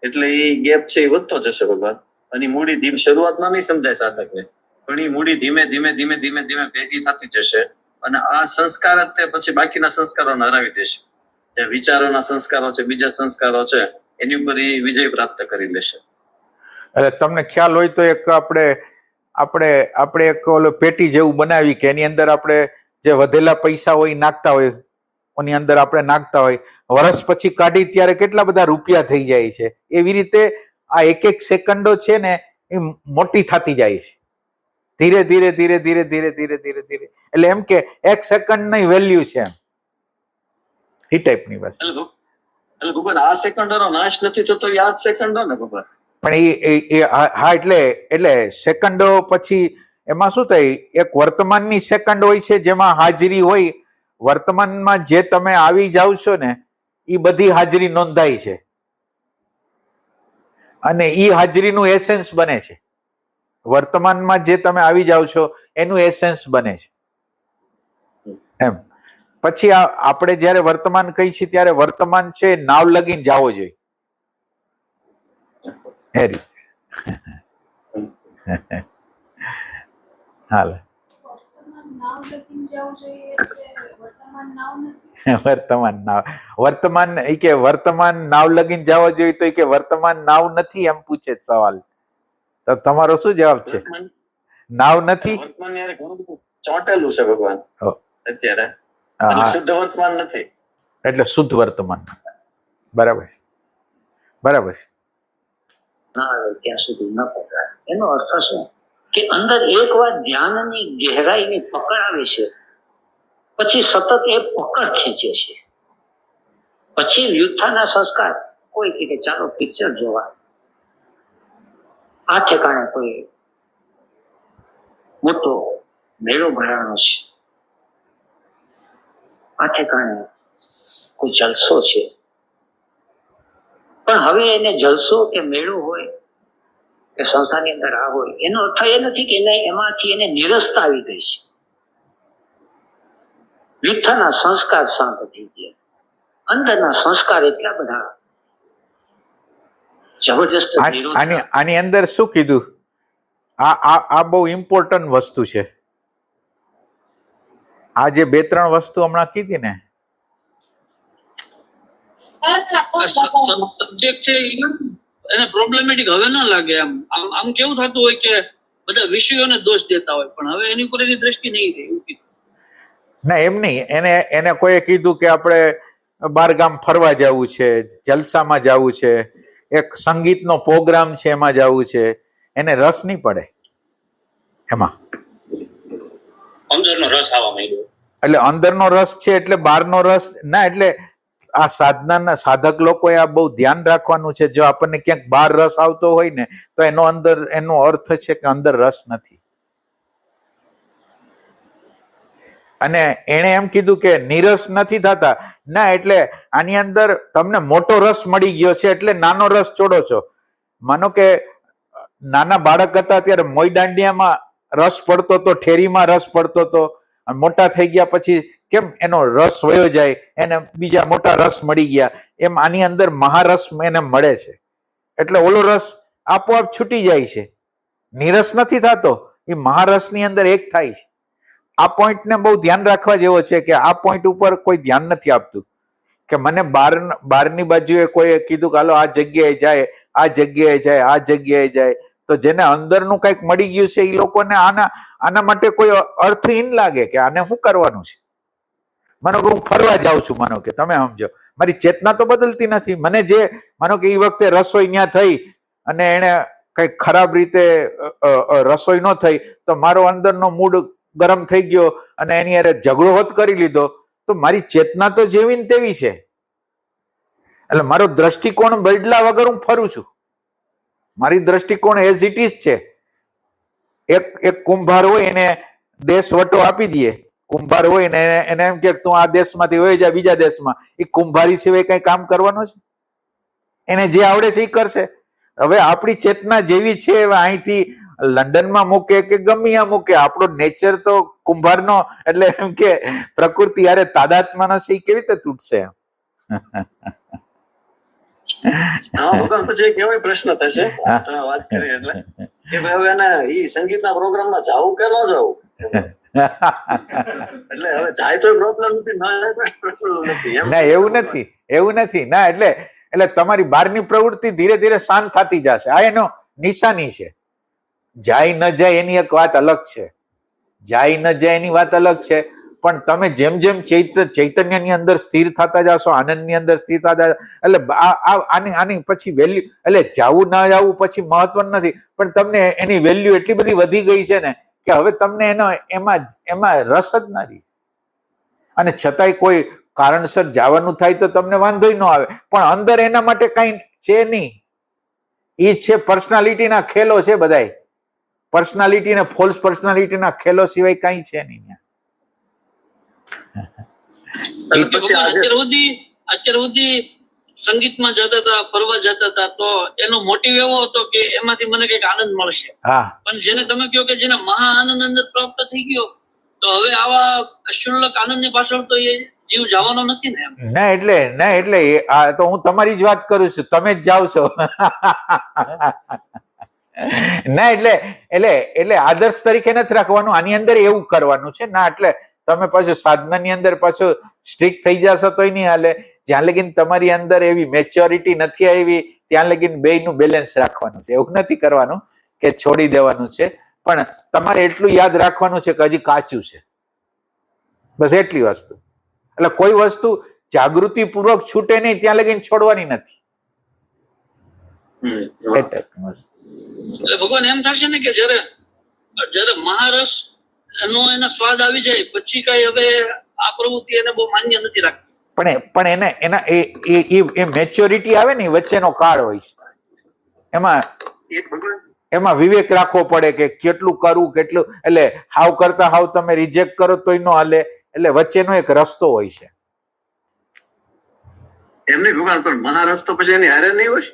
Speaker 3: એટલે એ ગેપ છે એ વધતો જશે ભગવાન. અને મૂડી ધીમે શરૂઆતમાં નહીં સમજાય સાધકને, પણ એ મૂડી ધીમે ધીમે ધીમે ધીમે ધીમે ભેગી થતી જશે અને આ સંસ્કાર જ તે પછી બાકીના સંસ્કારોને હરાવી દેશે. જે વિચારોના સંસ્કારો છે, બીજા સંસ્કારો છે, એની ઉપર એ વિજય પ્રાપ્ત કરી લેશે.
Speaker 2: એટલે તમને ખ્યાલ હોય તો એક આપણે એક ઓલો પેટી જેવું બનાવી કે એની અંદર આપણે જે વધેલા પૈસા હોય નાખતા હોય, એની અંદર આપણે નાખતા હોય, વર્ષ પછી કાઢી ત્યારે કેટલા બધા રૂપિયા થઈ જાય છે. એવી રીતે આ એક સેકન્ડો છે ને એ મોટી થતી જાય છે ધીરે ધીરે ધીરે ધીરે ધીરે ધીરે ધીરે ધીરે. એટલે એમ કે 1 સેકન્ડની વેલ્યુ છે એમ, એ ટાઈપની વાત.
Speaker 3: એટલે ભગવાન આ સેકન્ડનો નાશ નથી થતો, એ આ જ સેકન્ડો ને ભગવાન.
Speaker 2: પણ એ હા એટલે સેકન્ડો પછી એમાં શું થાય, એક વર્તમાનની સેકન્ડ હોય છે જેમાં હાજરી હોય, વર્તમાનમાં જે તમે આવી જાવ છો ને એ બધી હાજરી નોંધાય છે અને એ હાજરીનું એસેન્સ બને છે. વર્તમાનમાં જે તમે આવી જાવ છો એનું એસેન્સ બને છે એમ. પછી આપણે જયારે વર્તમાન કહી છીએ ત્યારે વર્તમાન છે નાવ લગીને જાવો જોઈએ એ રીતે. હાલ વર્તમાન એ કે વર્તમાન નાવ લગીને જવો જોઈએ તો કે વર્તમાન નાવ નથી એમ પૂછે સવાલ. તો તમારો શું જવાબ છે? નાવ નથી,
Speaker 3: ચોંટેલું છે ભગવાન અત્યારે, શુદ્ધ વર્તમાન નથી.
Speaker 2: એટલે શુદ્ધ વર્તમાન. બરાબર છે, બરાબર છે.
Speaker 1: ત્યાં સુધી ન પકડાય. એનો અર્થ શું કે અંદર એક વાર ધ્યાનની ગહેરાઈની પકડ આવે છે, પછી સતત એ પકડ ખેંચે છે. પછી વ્યુત્થાના સંસ્કાર, કોઈ કે ચાલો પિક્ચર જોવા, આ ઠેકાણે કોઈ મોટો મેળો ભરાણો છે, આ ઠેકાણે કોઈ જલસો છે, પણ હવે એને જલસો કે મેળો હોય કે સંસ્થાની અંદર આ હોય, એનો અર્થ એ નથી કે એમાંથી એને નિરસતા આવી ગઈ છે. વિઠ્ઠલના સંસ્કાર શાંત થઈ ગયા, અંદરના સંસ્કાર એટલા બધા જબરજસ્ત.
Speaker 2: આની અંદર શું કીધું? આ બહુ ઇમ્પોર્ટન્ટ વસ્તુ છે. આ જે 2-3 વસ્તુ હમણાં કીધી ને,
Speaker 4: સબ્જેક્ટ છે એને પ્રોબ્લેમેટિક હવે ન લાગે. આમ કેવું થતું હોય કે બધા વિષયોને દોષ દેતા હોય, પણ હવે એની ઉપર એની દ્રષ્ટિ નહીં રહી.
Speaker 2: ના એમ નહીં, એને કોઈએ કીધું કે આપણે બારગામ ફરવા જવું છે, જલસામાં જવું છે, એક સંગીતનો પ્રોગ્રામ છે એમાં જવું છે, એને રસ નહીં પડે એમાં.
Speaker 6: અંદરનો રસ આવવા માંડ્યો.
Speaker 2: એટલે અંદરનો રસ છે એટલે બહારનો રસ ના. એટલે આ સાધનાના સાધક લોકોએ આ બહુ ધ્યાન રાખવાનું છે. જો આપણને ક્યાંક બહાર રસ આવતો હોય ને તો એનો અર્થ છે કે અંદર રસ નથી. અને એને એમ કીધું કે નિરસ નથી થતા ના. એટલે આની અંદર તમને મોટો રસ મળી ગયો છે એટલે નાનો રસ છોડો છો. માનો કે નાના બાળક હતા ત્યારે મોઈ દાંડિયામાં રસ પડતો હતો, ઠેરીમાં રસ પડતો હતો. મોટા થઈ ગયા પછી કેમ એનો રસ વયો જાય, એને બીજા મોટા રસ મળી ગયા. એમ આની અંદર મહારસ એને મળે છે એટલે ઓલો રસ આપોઆપ છૂટી જાય છે. નિરસ નથી થતો, એ મહારસની અંદર એક થાય છે. આ પોઈન્ટને બહુ ધ્યાન રાખવા જેવો છે કે આ પોઈન્ટ ઉપર કોઈ ધ્યાન નથી આપતું. કે મને બહારની બાજુએ કોઈ કીધું કે હાલો આ જગ્યાએ જાય, આ જગ્યાએ જાય, આ જગ્યાએ જાય, તો જેને અંદરનું કંઈક મળી ગયું છે એ લોકોને આના માટે કોઈ અર્થહીન લાગે કે આને શું કરવાનું છે. માનો કે હું ફરવા જાઉં છું, માનો કે તમે સમજો, મારી ચેતના તો બદલતી નથી. મને જે માનો કે એ વખતે રસોઈ ત્યાં થઈ અને એને કંઈક ખરાબ રીતે રસોઈ ન થઈ તો મારો અંદરનો મૂડ ગરમ થઈ ગયો અને એની અરે ઝઘડો હોત કરી લીધો, તો મારી ચેતના તો જેવી ને તેવી છે. એટલે મારો દ્રષ્ટિકોણ બદલા વગર હું ફરું છું. મારી દ્રષ્ટિકોણ એઝ ઇટ ઇઝ છે. એક કુંભાર હોય એને દેશ વટો આપી દઈએ, કુંભાર હોય ને એને એમ કે તું આ દેશમાંથી વહી જા બીજા દેશમાં, એ કુંભારી સિવાય કઈ કામ કરવાનું છે? એને જે આવડે છે એ કરશે. હવે આપણી ચેતના જેવી છે અહીંથી લંડનમાં મૂકે કે ગમે ત્યાં મૂકે, આપણો નેચર તો કુંભારનો એટલે એમ કે પ્રકૃતિ યારે તાદાત્માનો છે, એ કેવી રીતે તૂટશે?
Speaker 3: ભગવાન પછી એક એવો પ્રશ્ન થશે તમે વાત કરી એટલે કે ભાઈ હવે એને ઈ સંગીતના પ્રોગ્રામમાં જાવું કે ન જાવું? એટલે હવે જાય તો પ્રોબ્લેમ નથી, ના જાય તો પ્રોબ્લેમ નથી.
Speaker 2: ના એવું નથી ના. એટલે તમારી બહારની પ્રવૃત્તિ ધીરે ધીરે શાંત થતી જશે. આ એનો નિશાની છે. જાય ન જાય એની એક વાત અલગ છે, જાય ન જાય એની વાત અલગ છે. પણ તમે જેમ જેમ ચૈતન્યની અંદર સ્થિર થતા જશો, આનંદની અંદર સ્થિર થતા, એટલે આની પછી વેલ્યુ, એટલે જવું ના જવું પછી મહત્વ નથી, પણ તમને એની વેલ્યુ એટલી બધી વધી ગઈ છે ને કે હવે તમને એમાં રસ જ ના રહે. અને છતાંય કોઈ કારણસર જવાનું થાય તો તમને વાંધો ન આવે, પણ અંદર એના માટે કઈ છે નહીં. એ છે પર્સનાલિટીના ખેલો છે બધાય. પર્સનાલિટી ને ફોલ્સ પર્સનાલિટીના ખેલો સિવાય કઈ છે નહીં.
Speaker 4: અત્યાર સુધી સંગીતમાં જતા હતા, ફરવા જતા હતા, તો એનો મોટિવ એવો હતો કે એમાંથી મને કઈક આનંદ મળશે. પણ જેને તમે કહો કે જેને મહા આનંદ અંદર પ્રાપ્ત થઈ ગયો, તો હવે આવા શુલ્લક આનંદની પાછળ તો એ જીવ જવાનો નથી ને.
Speaker 2: ના એટલે આ તો હું તમારી જ વાત કરું છું, તમે જ જાઓ છો. ના એટલે આદર્શ તરીકે નથી રાખવાનું, આની અંદર એવું કરવાનું છે ના. એટલે તમે પાછું સાધનાની અંદર પાછું સ્ટ્રિક્ટ થઈ જશો તોય નહીં હાલે. જ્યાં લગીન તમારી અંદર એવી મેચ્યોરિટી નથી આવી ત્યાં લગીન બેયનું બેલેન્સ રાખવાનું છે. એવું નથી કરવાનું કે છોડી દેવાનું છે, પણ તમારે એટલું યાદ રાખવાનું છે કે હજી કાચું છે, બસ એટલી વસ્તુ. એટલે કોઈ વસ્તુ જાગૃતિ પૂર્વક છૂટે નહીં ત્યાં લગીન છોડવાની નથી.
Speaker 4: એટલે ભગવાન એમ થશે ને કે જયારે મહારસ એનો સ્વાદ આવી જાય પછી કઈ હવે આ પ્રવૃત્તિ એને બહુ માન્ય નથી રાખતી.
Speaker 2: પણ એ મેચ્યોરિટી આવે ને વચ્ચેનો કાળ હોય છે, એમાં વિવેક રાખવો પડે કે કેટલું કરવું કેટલું. એટલે હાવ કરતા હાવ તમે રિજેક્ટ કરો તોય ન હાલે. એટલે વચ્ચેનો એક રસ્તો હોય છે.
Speaker 3: એમની ભગવાન પણ મહારસ તો પછી એની હારે નહીં હોય.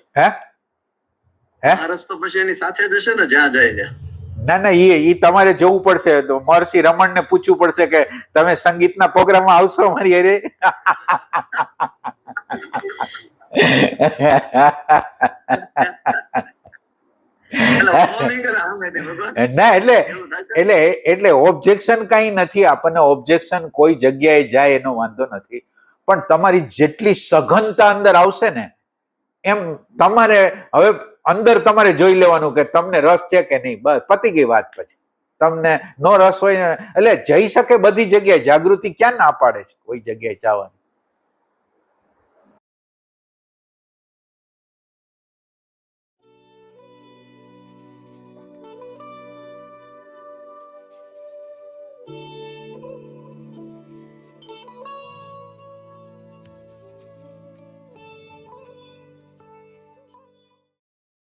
Speaker 3: મહારસ તો પછી એની સાથે જ હશે ને જ્યાં જાય ત્યાં.
Speaker 2: ના એ તમારે જવું પડશે. તો મહર્ષિ રમણ ને પૂછવું પડશે કે તમે સંગીતના પ્રોગ્રામમાં આવશો મારી હારે? ના એટલે ઓબ્જેક્શન કઈ નથી. આપણને ઓબ્જેક્શન કોઈ જગ્યાએ જાય એનો વાંધો નથી, પણ તમારી જેટલી સઘનતા અંદર આવશે ને એમ તમારે હવે અંદર તમારે જોઈ લેવાનું કે તમને રસ છે કે નહીં. બસ પતી ગઈ વાત. પછી તમને નો રસ હોય એટલે જઈ શકે બધી જગ્યાએ. જાગૃતિ ક્યાં ના પાડે છે કોઈ જગ્યાએ જવાની?